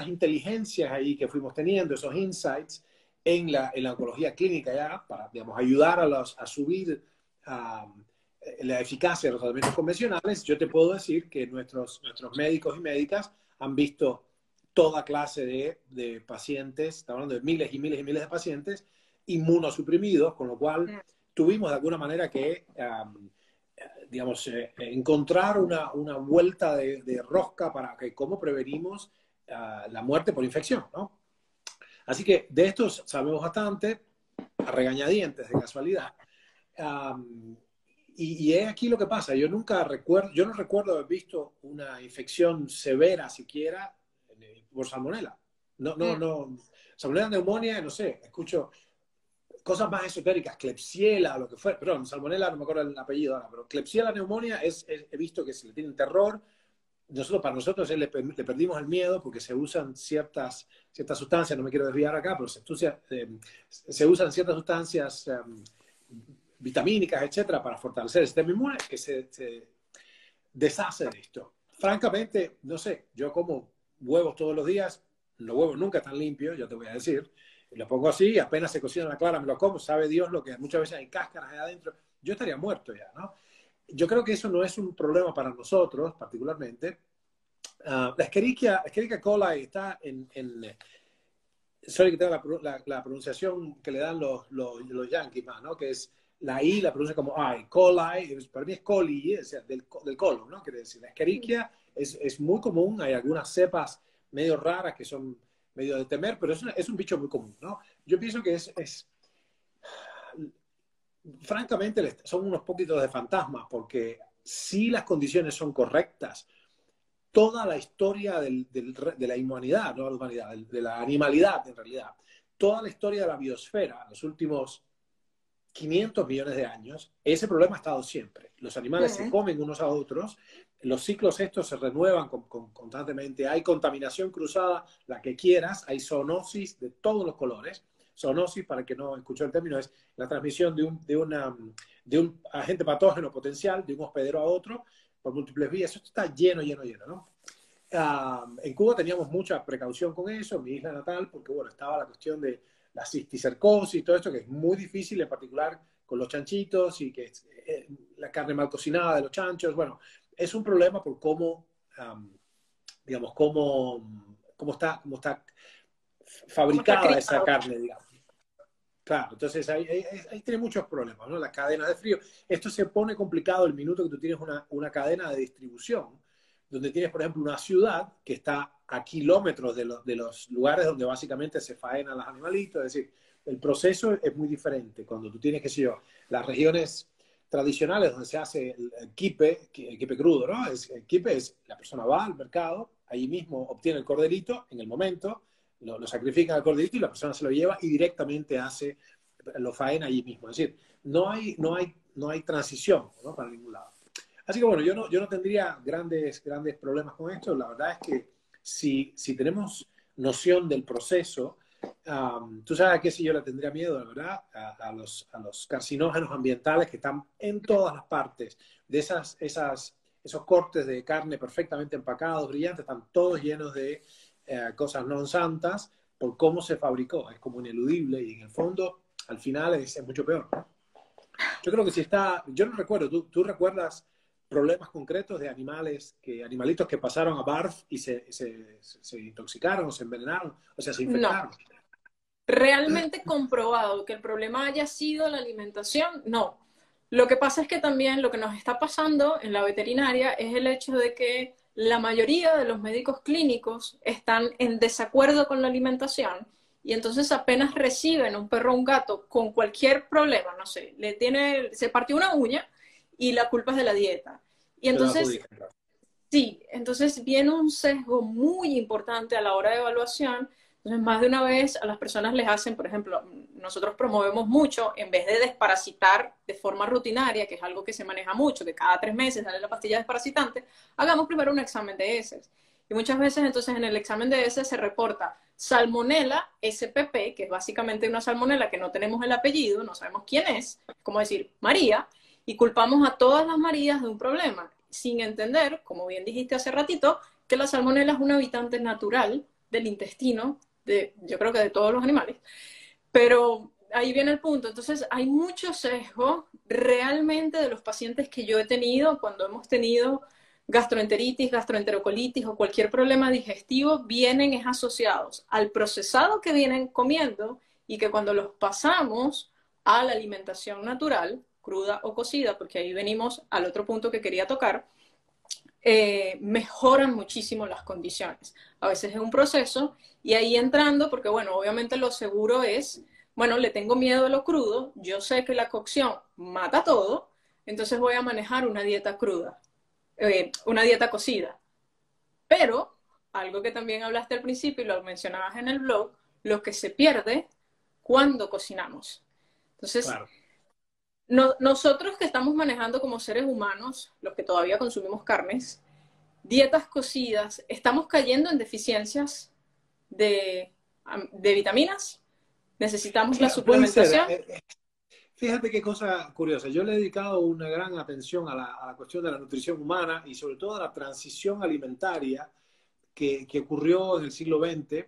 inteligencias ahí que fuimos teniendo, esos insights en la oncología clínica ya, para, digamos, ayudar a subir la eficacia de los tratamientos convencionales. Yo te puedo decir que nuestros médicos y médicas han visto toda clase de pacientes, estamos hablando de miles y miles y miles de pacientes inmunosuprimidos, con lo cual tuvimos de alguna manera que, digamos, encontrar una vuelta de rosca para que cómo prevenimos la muerte por infección, ¿no? Así que de estos sabemos bastante, a regañadientes de casualidad. Y es aquí lo que pasa, yo no recuerdo haber visto una infección severa siquiera por salmonela. No. Salmonella neumonía, no sé, escucho cosas más esotéricas, Klebsiella, lo que fuera, perdón, Salmonella, no me acuerdo el apellido ahora, pero Klebsiella neumonía he visto que se le tiene terror. Para nosotros le perdimos el miedo porque se usan ciertas sustancias, no me quiero desviar acá, pero se usan ciertas sustancias vitamínicas, etcétera, para fortalecer el sistema inmune, que se deshace de esto. Francamente, no sé, yo como huevos todos los días, los huevos nunca están limpios, yo te voy a decir, los pongo así, apenas se cocinan la clara, me lo como, sabe Dios lo que muchas veces hay cáscaras ahí adentro, yo estaría muerto ya, ¿no? Yo creo que eso no es un problema para nosotros, particularmente. La Escherichia coli está sorry que tenga la pronunciación que le dan los yankees más, ¿no? Que es la I, la pronuncia como I, coli, para mí es coli, o sea, del colon, ¿no? Quiere decir, la Escherichia es muy común, hay algunas cepas medio raras que son medio de temer, pero es un bicho muy común, ¿no? Yo pienso que francamente, son unos poquitos de fantasmas, porque si las condiciones son correctas, toda la historia de la humanidad, no la humanidad, de la animalidad en realidad, toda la historia de la biosfera, los últimos 500 millones de años, ese problema ha estado siempre. Los animales se comen unos a otros, los ciclos estos se renuevan constantemente, hay contaminación cruzada, la que quieras, hay zoonosis de todos los colores. Zoonosis, para el que no escuchó el término, es la transmisión de un agente patógeno potencial de un hospedero a otro por múltiples vías. Esto está lleno, ¿no? En Cuba teníamos mucha precaución con eso, en mi isla natal, porque bueno, estaba la cuestión de la cisticercosis y todo esto, que es muy difícil, en particular con los chanchitos y que la carne mal cocinada de los chanchos. Bueno, es un problema por cómo, digamos, cómo está fabricada esa carne, digamos. Claro, entonces ahí tiene muchos problemas, ¿no? Las cadenas de frío. Esto se pone complicado el minuto que tú tienes una cadena de distribución, donde tienes, por ejemplo, una ciudad que está a kilómetros de los lugares donde básicamente se faenan los animalitos. Es decir, el proceso es muy diferente. Cuando tú tienes, qué sé yo, las regiones tradicionales donde se hace el quipe crudo, ¿no? El quipe es, la persona va al mercado, allí mismo obtiene el corderito en el momento, lo sacrifica al corderito y la persona se lo lleva y directamente lo faena allí mismo. Es decir, no hay transición, ¿no? Para ningún lado. Así que bueno, yo no tendría grandes problemas con esto. La verdad es que si tenemos noción del proceso, tú sabes a qué si yo le tendría miedo, la verdad, a los carcinógenos ambientales que están en todas las partes de esos cortes de carne perfectamente empacados, brillantes, están todos llenos de cosas non santas por cómo se fabricó. Es como ineludible y en el fondo, al final, es mucho peor. Yo creo que si está, yo no recuerdo, ¿tú recuerdas problemas concretos de animalitos que pasaron a BARF y se intoxicaron o se envenenaron, o sea, se infectaron? No. Realmente comprobado que el problema haya sido la alimentación, no. Lo que pasa es que también lo que nos está pasando en la veterinaria es el hecho de que la mayoría de los médicos clínicos están en desacuerdo con la alimentación y entonces apenas reciben un perro o un gato con cualquier problema, no sé, se partió una uña y la culpa es de la dieta. Y entonces, sí, entonces viene un sesgo muy importante a la hora de evaluación. Entonces, más de una vez a las personas les hacen, por ejemplo, nosotros promovemos mucho, en vez de desparasitar de forma rutinaria, que es algo que se maneja mucho, que cada 3 meses dale la pastilla desparasitante, hagamos primero un examen de heces. Y muchas veces entonces en el examen de heces se reporta Salmonella SPP, que es básicamente una salmonela que no tenemos el apellido, no sabemos quién es como decir María, y culpamos a todas las Marías de un problema, sin entender, como bien dijiste hace ratito, que la salmonela es un habitante natural del intestino, yo creo que de todos los animales, pero ahí viene el punto. Entonces hay mucho sesgo realmente de los pacientes que yo he tenido cuando hemos tenido gastroenteritis, gastroenterocolitis o cualquier problema digestivo, vienen asociados al procesado que vienen comiendo y que cuando los pasamos a la alimentación natural, cruda o cocida, porque ahí venimos al otro punto que quería tocar, mejoran muchísimo las condiciones. A veces es un proceso y ahí entrando, porque bueno, obviamente lo seguro es, bueno, le tengo miedo a lo crudo, yo sé que la cocción mata todo, entonces voy a manejar una dieta cruda, una dieta cocida. Pero, algo que también hablaste al principio y lo mencionabas en el blog, lo que se pierde cuando cocinamos. Entonces, claro. Nosotros que estamos manejando como seres humanos, los que todavía consumimos carnes, dietas cocidas, estamos cayendo en deficiencias de vitaminas, necesitamos la suplementación. Fíjate qué cosa curiosa. Yo le he dedicado una gran atención a la cuestión de la nutrición humana y sobre todo a la transición alimentaria que ocurrió en el siglo XX.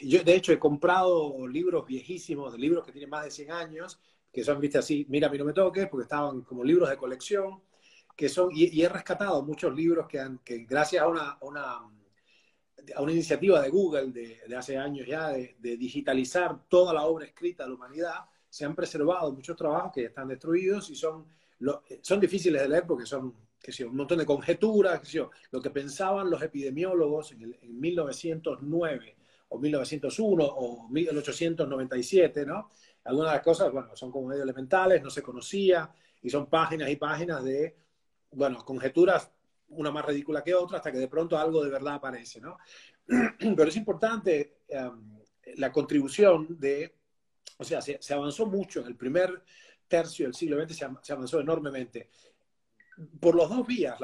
Yo, de hecho, he comprado libros viejísimos, de libros que tienen más de 100 años, que son, viste, así, mira, a mí no me toques, porque estaban como libros de colección, y he rescatado muchos libros que gracias a una iniciativa de Google de hace años ya, de digitalizar toda la obra escrita de la humanidad, se han preservado muchos trabajos que están destruidos y son difíciles de leer porque son, qué sé yo, un montón de conjeturas, qué sé yo, lo que pensaban los epidemiólogos en 1909 o 1901 o 1897, ¿no? Algunas de las cosas, bueno, son como medio elementales, no se conocía, y son páginas y páginas de, bueno, conjeturas, una más ridícula que otra, hasta que de pronto algo de verdad aparece, ¿no? Pero es importante la contribución de O sea, se avanzó mucho en el primer tercio del siglo XX, se avanzó enormemente. Por los dos vías,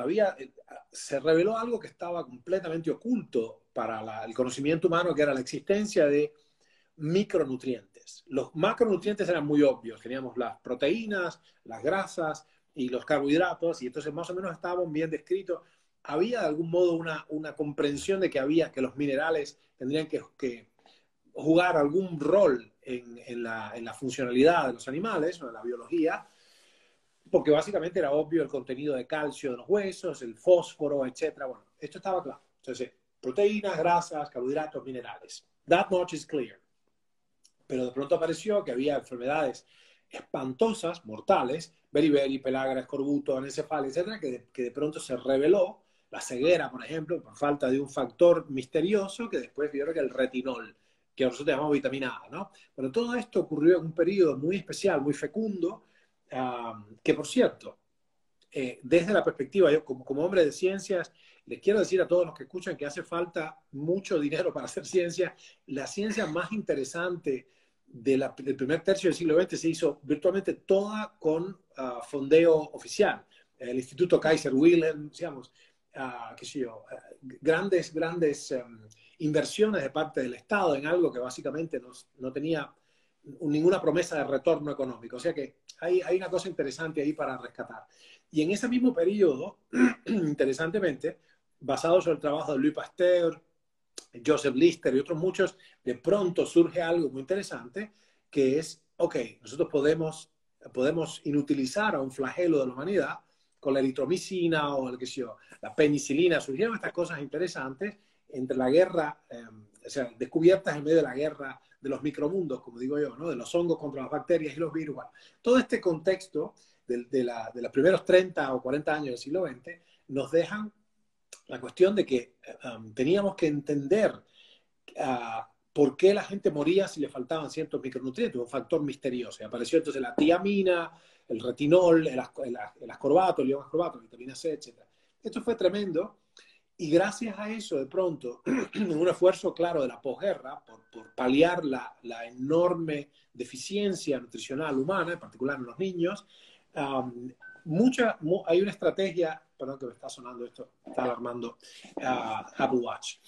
se reveló algo que estaba completamente oculto para el conocimiento humano, que era la existencia de micronutrientes. Los macronutrientes eran muy obvios, teníamos las proteínas, las grasas y los carbohidratos, y entonces más o menos estaban bien descritos. Había de algún modo una comprensión de que los minerales tendrían que jugar algún rol en la funcionalidad de los animales o en la biología, porque básicamente era obvio el contenido de calcio de los huesos, el fósforo, etcétera. Bueno, esto estaba claro. Entonces, proteínas, grasas, carbohidratos, minerales. That much is clear. Pero de pronto apareció que había enfermedades espantosas, mortales, beriberi, pelagra, escorbuto, anencefalia, etcétera, que de pronto se reveló, la ceguera, por ejemplo, por falta de un factor misterioso que después vieron que el retinol, que nosotros llamamos vitamina A, ¿no? Bueno, todo esto ocurrió en un periodo muy especial, muy fecundo, que por cierto, desde la perspectiva, yo como hombre de ciencias, les quiero decir a todos los que escuchan que hace falta mucho dinero para hacer ciencia. La ciencia más interesante del primer tercio del siglo XX se hizo virtualmente toda con fondeo oficial. El Instituto Kaiser Wilhelm, digamos, qué sé yo, grandes inversiones de parte del Estado en algo que básicamente no tenía ninguna promesa de retorno económico. O sea que hay una cosa interesante ahí para rescatar. Y en ese mismo periodo, interesantemente, basado sobre el trabajo de Louis Pasteur, Joseph Lister y otros muchos, de pronto surge algo muy interesante, que es, ok, nosotros podemos inutilizar a un flagelo de la humanidad con la eritromicina o la penicilina. Surgieron estas cosas interesantes entre la guerra, o sea, descubiertas en medio de la guerra de los micromundos, como digo yo, ¿no? De los hongos contra las bacterias y los virus. Bueno, todo este contexto de los primeros 30 o 40 años del siglo XX nos dejan la cuestión de que teníamos que entender por qué la gente moría si le faltaban ciertos micronutrientes, un factor misterioso. Y apareció entonces la tiamina, el retinol, el ascorbato, el ion ascorbato, vitamina C, etc. Esto fue tremendo. Y gracias a eso, de pronto, en un esfuerzo claro de la posguerra, por paliar la enorme deficiencia nutricional humana, en particular en los niños, hay una estrategia, perdón que me está sonando esto, está alarmando Apple Watch.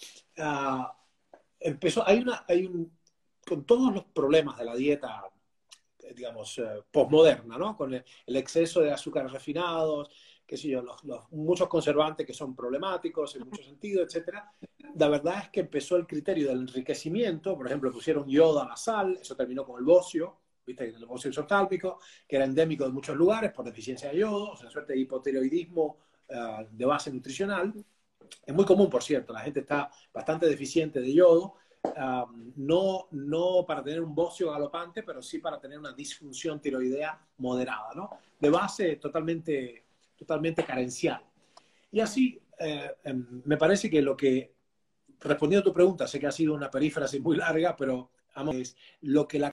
Con todos los problemas de la dieta, digamos, posmoderna, ¿no? Con el exceso de azúcares refinados, qué sé yo, muchos conservantes que son problemáticos en muchos sentidos, etcétera. La verdad es que empezó el criterio del enriquecimiento. Por ejemplo, pusieron yodo a la sal, eso terminó con el bocio, ¿viste? El bocio isotálpico, que era endémico de muchos lugares por deficiencia de yodo, o sea, suerte de hipotiroidismo de base nutricional. Es muy común, por cierto, la gente está bastante deficiente de yodo, no para tener un bocio galopante, pero sí para tener una disfunción tiroidea moderada, ¿no? De base totalmente carencial. Y así, me parece que respondiendo a tu pregunta, sé que ha sido una perífrasis muy larga, pero es lo que la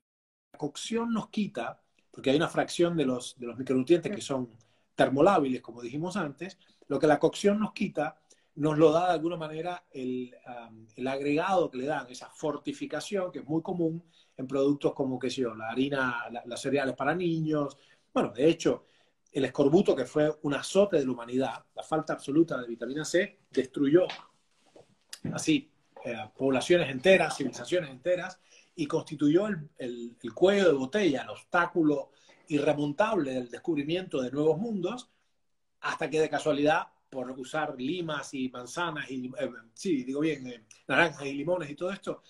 cocción nos quita, porque hay una fracción de los micronutrientes que son termolábiles, como dijimos antes, lo que la cocción nos quita nos lo da de alguna manera el agregado que le dan, esa fortificación que es muy común en productos como, qué sé yo, la harina, las cereales para niños. Bueno, de hecho, el escorbuto, que fue un azote de la humanidad, la falta absoluta de vitamina C, destruyó así poblaciones enteras, civilizaciones enteras, y constituyó el cuello de botella, el obstáculo irremontable del descubrimiento de nuevos mundos, hasta que de casualidad, por usar limas y manzanas, naranjas y limones y todo esto,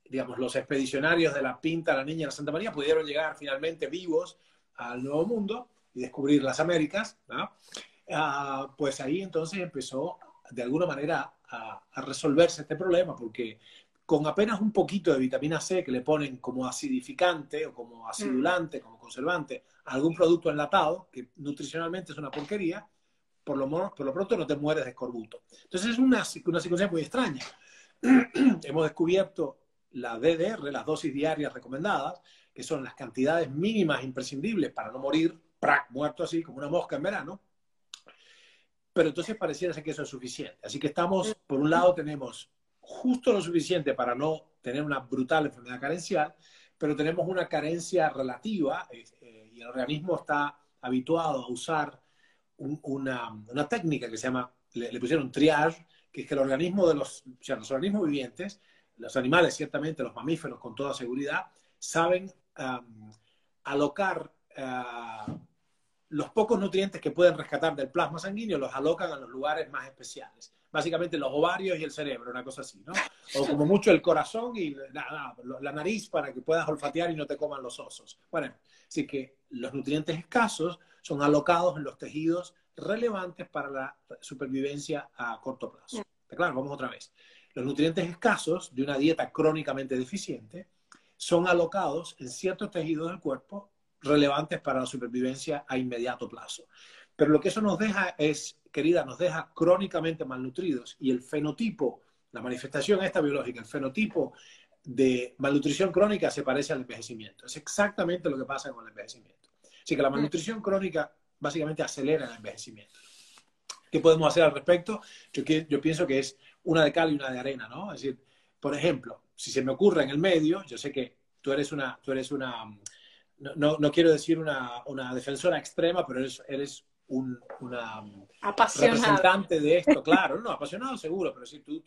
digamos, los expedicionarios de la Pinta, la Niña y la Santa María pudieron llegar finalmente vivos al Nuevo Mundo y descubrir las Américas, ¿no? Pues ahí entonces empezó de alguna manera a resolverse este problema, porque con apenas un poquito de vitamina C que le ponen como acidificante o como acidulante, como conservante, a algún producto enlatado, que nutricionalmente es una porquería, por lo pronto no te mueres de escorbuto. Entonces es una circunstancia muy extraña. Hemos descubierto la DDR, las dosis diarias recomendadas, que son las cantidades mínimas imprescindibles para no morir muerto así como una mosca en verano. Pero entonces pareciera ser que eso es suficiente. Así que por un lado tenemos justo lo suficiente para no tener una brutal enfermedad carencial, pero tenemos una carencia relativa y el organismo está habituado a usar una técnica que se llama, le pusieron triage, que es que el organismo de los organismos vivientes, los animales ciertamente, los mamíferos con toda seguridad, saben alocar los pocos nutrientes que pueden rescatar del plasma sanguíneo, los alocan a los lugares más especiales. Básicamente los ovarios y el cerebro, una cosa así, ¿no? O como mucho el corazón y la nariz para que puedas olfatear y no te coman los osos. Bueno, así que los nutrientes escasos son alocados en los tejidos relevantes para la supervivencia a corto plazo. Claro, vamos otra vez. Los nutrientes escasos de una dieta crónicamente deficiente son alocados en ciertos tejidos del cuerpo relevantes para la supervivencia a inmediato plazo. Pero lo que eso nos deja es, querida, nos deja crónicamente malnutridos y el fenotipo, la manifestación esta biológica, el fenotipo de malnutrición crónica se parece al envejecimiento. Es exactamente lo que pasa con el envejecimiento. Así que la malnutrición crónica básicamente acelera el envejecimiento. ¿Qué podemos hacer al respecto? Yo pienso que es una de cal y una de arena, ¿no? Es decir, por ejemplo, si se me ocurre en el medio, yo sé que tú eres una no quiero decir una defensora extrema, pero eres una representante de esto, claro, no, apasionado seguro, pero si tú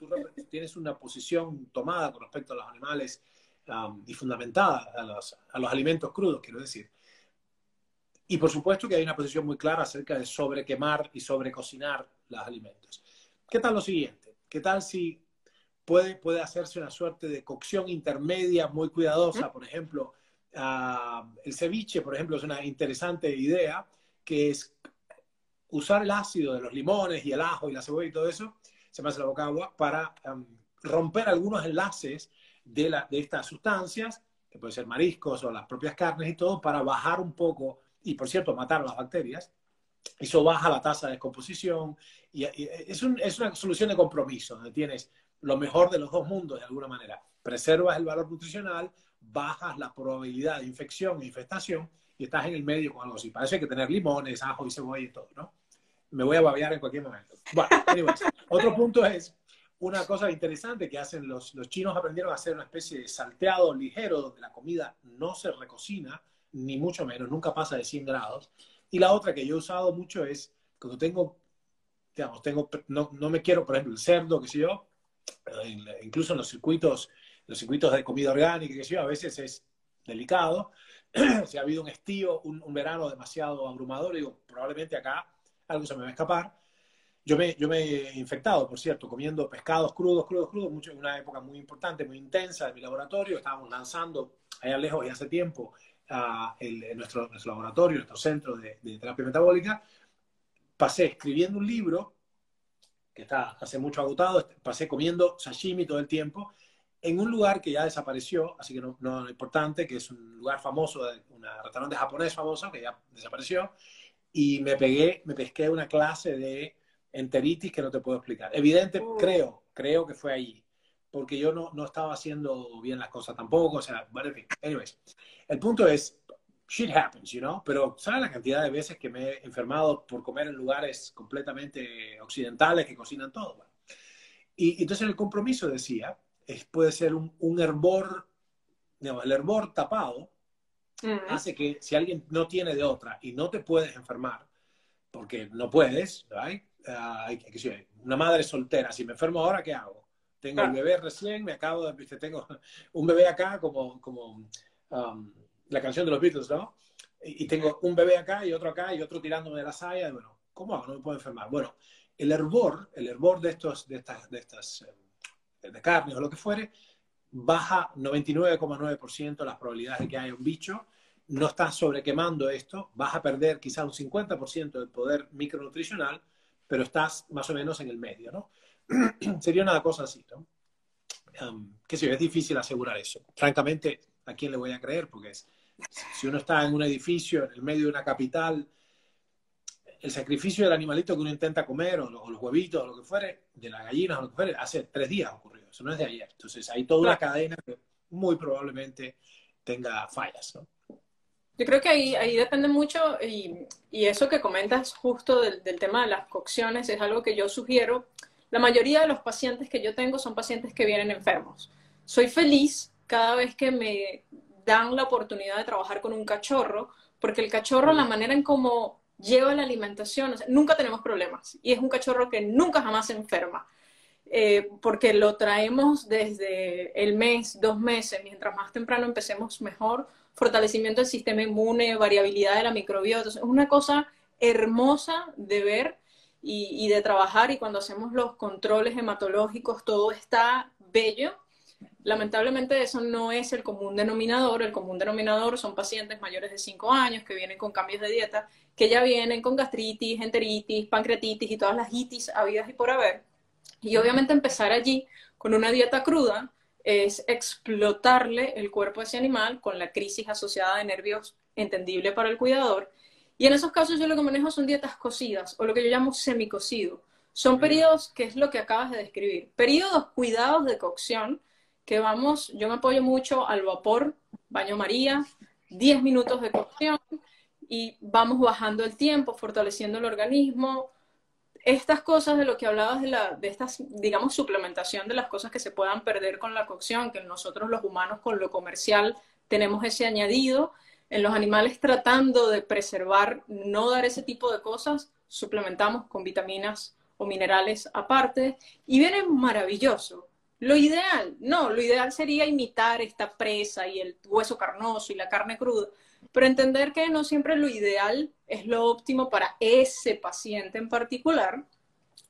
tienes una posición tomada con respecto a los animales y fundamentada a los alimentos crudos, quiero decir. Y por supuesto que hay una posición muy clara acerca de sobrequemar y sobrecocinar los alimentos. ¿Qué tal lo siguiente? ¿Qué tal si puede hacerse una suerte de cocción intermedia muy cuidadosa? Por ejemplo, el ceviche, por ejemplo, es una interesante idea, que es usar el ácido de los limones y el ajo y la cebolla y todo eso, se me hace la boca agua, para romper algunos enlaces de estas sustancias, que pueden ser mariscos o las propias carnes y todo, para bajar un poco, y por cierto, matar a las bacterias. Eso baja la tasa de descomposición y es una solución de compromiso, donde tienes lo mejor de los dos mundos de alguna manera. Preservas el valor nutricional, bajas la probabilidad de infección e infestación y estás en el medio con algo así. Para eso hay que tener limones, ajo y cebolla y todo, ¿no? Me voy a babear en cualquier momento. Bueno, anyways, otro punto es una cosa interesante que hacen los chinos, aprendieron a hacer una especie de salteado ligero donde la comida no se recocina, ni mucho menos, nunca pasa de 100 grados. Y la otra que yo he usado mucho es cuando digamos, no me quiero, por ejemplo, el cerdo, qué sé yo, incluso en los circuitos de comida orgánica, qué sé yo, a veces es delicado. Si ha habido un estío, un verano demasiado abrumador, digo, probablemente acá algo se me va a escapar. Yo me he infectado, por cierto, comiendo pescados crudos, mucho en una época muy importante, muy intensa de mi laboratorio. Estábamos lanzando allá lejos y hace tiempo nuestro laboratorio, nuestro centro de terapia metabólica. Pasé escribiendo un libro que está hace mucho agotado, pasé comiendo sashimi todo el tiempo en un lugar que ya desapareció, así que no es importante, que es un lugar famoso, un restaurante japonés famoso que ya desapareció, y me pesqué una clase de enteritis que no te puedo explicar. Evidente, creo que fue ahí, porque yo no estaba haciendo bien las cosas tampoco, o sea, bueno, en fin, anyways. El punto es, shit happens, you know, pero ¿sabes la cantidad de veces que me he enfermado por comer en lugares completamente occidentales que cocinan todo? Bueno. Y entonces el compromiso decía, puede ser un hervor, digamos, el hervor tapado hace que si alguien no tiene de otra y no te puedes enfermar, porque no puedes, ¿right? Una madre soltera, si me enfermo ahora, ¿qué hago? Tengo el bebé recién, tengo un bebé acá como la canción de los Beatles, ¿no? Y tengo un bebé acá y otro tirándome de la saya, y bueno, ¿cómo hago? No me puedo enfermar. Bueno, el hervor de estas de carnes o lo que fuere, baja 99,9% las probabilidades de que haya un bicho. No estás sobrequemando esto, vas a perder quizá un 50% del poder micronutricional, pero estás más o menos en el medio, ¿no? Sería una cosa así, ¿no? Qué sé yo, es difícil asegurar eso. Francamente, ¿a quién le voy a creer? Porque si uno está en un edificio, en el medio de una capital, el sacrificio del animalito que uno intenta comer, o los huevitos, o lo que fuere, de las gallinas, o lo que fuere, hace 3 días ocurrió. Eso no es de ayer. Entonces hay toda una cadena que muy probablemente tenga fallas, ¿no? Yo creo que ahí depende mucho, y eso que comentas justo del tema de las cocciones es algo que yo sugiero. la mayoría de los pacientes que yo tengo son pacientes que vienen enfermos. Soy feliz cada vez que me dan la oportunidad de trabajar con un cachorro, porque el cachorro, la manera en cómo lleva la alimentación, o sea, nunca tenemos problemas. Y es un cachorro que nunca jamás se enferma. Porque lo traemos desde el mes, 2 meses, mientras más temprano empecemos mejor, fortalecimiento del sistema inmune, variabilidad de la microbiota, es una cosa hermosa de ver y de trabajar, y cuando hacemos los controles hematológicos todo está bello. Lamentablemente eso no es el común denominador son pacientes mayores de 5 años que vienen con cambios de dieta, que ya vienen con gastritis, enteritis, pancreatitis y todas las itis habidas y por haber. Y obviamente empezar allí con una dieta cruda es explotarle el cuerpo a ese animal con la crisis asociada de nervios entendible para el cuidador. Y en esos casos yo lo que manejo son dietas cocidas o lo que yo llamo semicocido. Son periodos, que es lo que acabas de describir, periodos cuidados de cocción que yo me apoyo mucho al vapor, baño María, 10 minutos de cocción y vamos bajando el tiempo, fortaleciendo el organismo. Estas cosas de lo que hablabas de estas, digamos, suplementación de las cosas que se puedan perder con la cocción, que nosotros los humanos con lo comercial tenemos ese añadido, en los animales tratando de preservar, no dar ese tipo de cosas, suplementamos con vitaminas o minerales aparte y viene maravilloso. Lo ideal sería imitar esta presa y el hueso carnoso y la carne cruda, pero entender que no siempre lo ideal es lo óptimo para ese paciente en particular.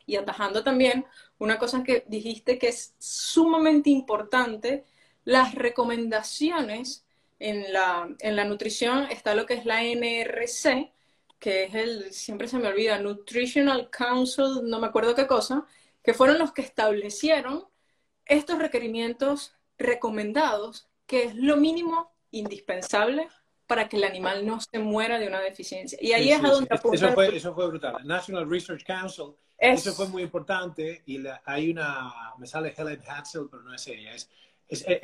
Y atajando también una cosa que dijiste que es sumamente importante, las recomendaciones en la nutrición está lo que es la NRC, que es siempre se me olvida, Nutritional Council, no me acuerdo qué cosa, que fueron los que establecieron estos requerimientos recomendados, que es lo mínimo indispensable para que el animal no se muera de una deficiencia. Y ahí es a donde apunta. Eso fue brutal. National Research Council, eso fue muy importante. Y hay me sale Helen Hansel, pero no es ella.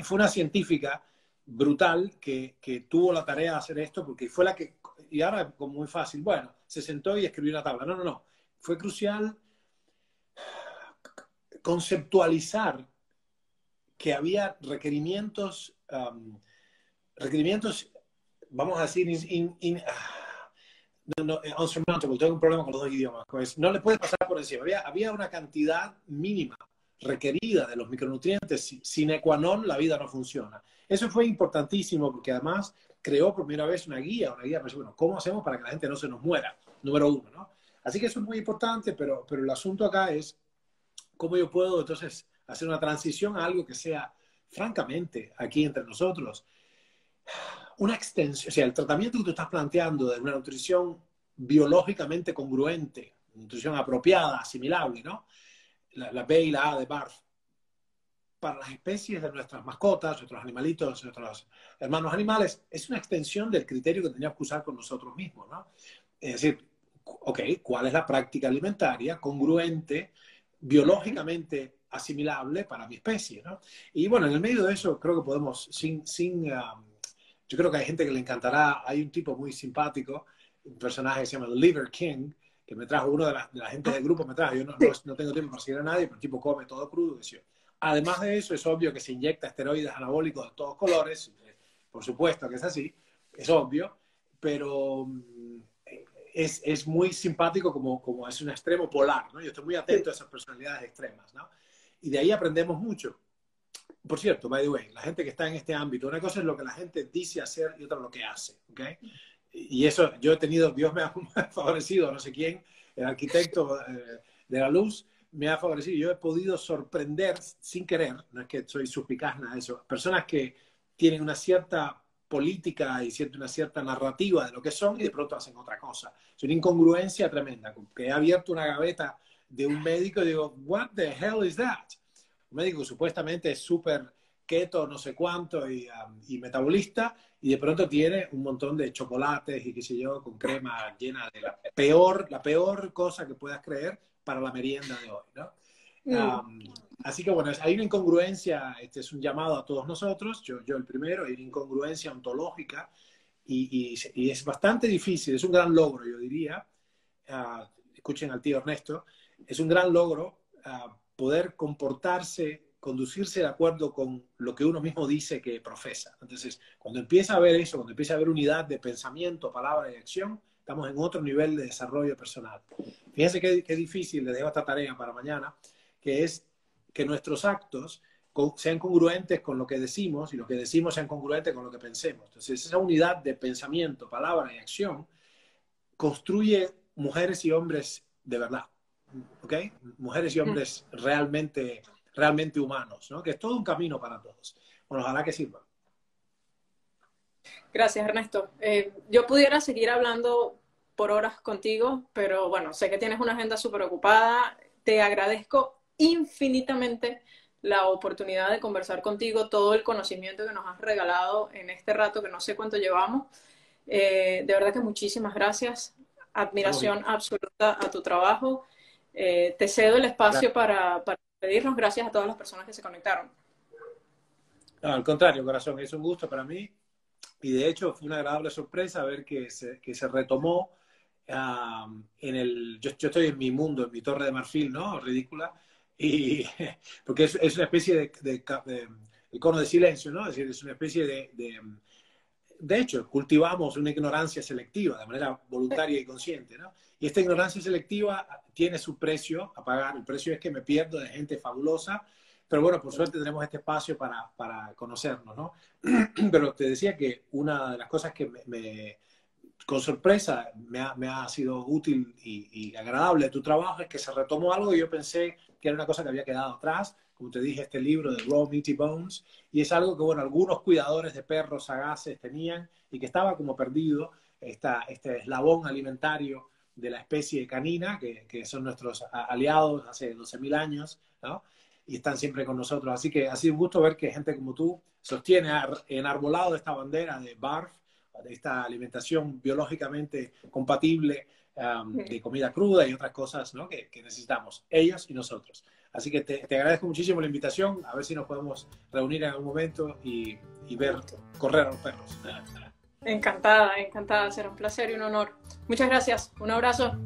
Fue una científica brutal que tuvo la tarea de hacer esto, porque fue la que, y ahora como muy fácil, bueno, se sentó y escribió una tabla. No. Fue crucial conceptualizar que había requerimientos, vamos a decir, unsurmountable. Tengo un problema con los dos idiomas. Pues no le puede pasar por encima. Había una cantidad mínima requerida de los micronutrientes. Sine qua non, la vida no funciona. Eso fue importantísimo porque además creó por primera vez una guía para decir, bueno, ¿cómo hacemos para que la gente no se nos muera? Número uno, ¿no? Así que eso es muy importante, pero el asunto acá es cómo yo puedo entonces hacer una transición a algo que sea, francamente, aquí entre nosotros, una extensión, o sea, el tratamiento que tú estás planteando de una nutrición biológicamente congruente, nutrición apropiada, asimilable, ¿no? La B y la A de BARF, para las especies de nuestras mascotas, nuestros animalitos, nuestros hermanos animales, es una extensión del criterio que teníamos que usar con nosotros mismos, ¿no? Es decir, ok, ¿cuál es la práctica alimentaria congruente, biológicamente asimilable para mi especie, ¿no? Y bueno, en el medio de eso creo que podemos, yo creo que hay gente que le encantará, hay un tipo muy simpático, un personaje que se llama Liver King, que me trajo, uno de la gente del grupo me trajo, yo no tengo tiempo para seguir a nadie, pero el tipo come todo crudo, decía. Además de eso, es obvio que se inyecta esteroides anabólicos de todos colores, por supuesto que es así, es obvio, pero es muy simpático como es un extremo polar, ¿no? Yo estoy muy atento a esas personalidades extremas, ¿no? Y de ahí aprendemos mucho. Por cierto, by the way, la gente que está en este ámbito, una cosa es lo que la gente dice hacer y otra lo que hace, ¿ok? Y eso, yo he tenido, Dios me ha favorecido, no sé quién, el arquitecto de la luz, me ha favorecido. Yo he podido sorprender sin querer, no es que soy suspicaz, nada de eso, personas que tienen una cierta política y una cierta narrativa de lo que son y de pronto hacen otra cosa. Es una incongruencia tremenda, que he abierto una gaveta de un médico y digo, what the hell is that? Un médico que supuestamente es súper keto, no sé cuánto, y metabolista, y de pronto tiene un montón de chocolates y qué sé yo, con crema llena de la peor cosa que puedas creer para la merienda de hoy, ¿no? Así que bueno, hay una incongruencia, este es un llamado a todos nosotros, yo el primero, hay una incongruencia ontológica y es bastante difícil, es un gran logro, yo diría, escuchen al tío Ernesto, es un gran logro poder comportarse, conducirse de acuerdo con lo que uno mismo dice que profesa. Entonces, cuando empieza a ver eso, cuando empieza a haber unidad de pensamiento, palabra y acción, estamos en otro nivel de desarrollo personal. Fíjense qué difícil, les dejo esta tarea para mañana, que es que nuestros actos sean congruentes con lo que decimos y lo que decimos sean congruentes con lo que pensemos. Entonces, esa unidad de pensamiento, palabra y acción construye mujeres y hombres de verdad, ¿ok? Mujeres y hombres realmente, realmente humanos, ¿no? Que es todo un camino para todos. Bueno, ojalá que sirva. Gracias, Ernesto. Yo pudiera seguir hablando por horas contigo, pero bueno, sé que tienes una agenda súper ocupada. Te agradezco infinitamente la oportunidad de conversar contigo, todo el conocimiento que nos has regalado en este rato, que no sé cuánto llevamos. De verdad que muchísimas gracias. Admiración absoluta a tu trabajo. Te cedo el espacio para pedirnos. Gracias a todas las personas que se conectaron. No, al contrario, corazón, es un gusto para mí. Y de hecho fue una agradable sorpresa ver que se retomó yo estoy en mi mundo, en mi torre de marfil, ¿no? Ridícula. Y, porque es una especie de icono de silencio, ¿no? Es decir, es una especie de hecho, cultivamos una ignorancia selectiva de manera voluntaria y consciente, ¿no? Y esta ignorancia selectiva tiene su precio a pagar. El precio es que me pierdo de gente fabulosa, pero bueno, por suerte tenemos este espacio para conocernos, ¿no? Pero te decía que una de las cosas que con sorpresa me ha sido útil y agradable de tu trabajo es que se retomó algo y yo pensé que era una cosa que había quedado atrás. Como te dije, este libro de Raw Meaty Bones, y es algo que, bueno, algunos cuidadores de perros sagaces tenían y que estaba como perdido, este eslabón alimentario de la especie canina, que son nuestros aliados hace 12.000 años, ¿no? Y están siempre con nosotros. Así que ha sido un gusto ver que gente como tú sostiene enarbolado esta bandera de BARF, de esta alimentación biológicamente compatible, de comida cruda y otras cosas, ¿no? que necesitamos, ellos y nosotros. Así que te agradezco muchísimo la invitación, a ver si nos podemos reunir en algún momento y ver correr a los perros. Encantada, encantada, será un placer y un honor. Muchas gracias, un abrazo.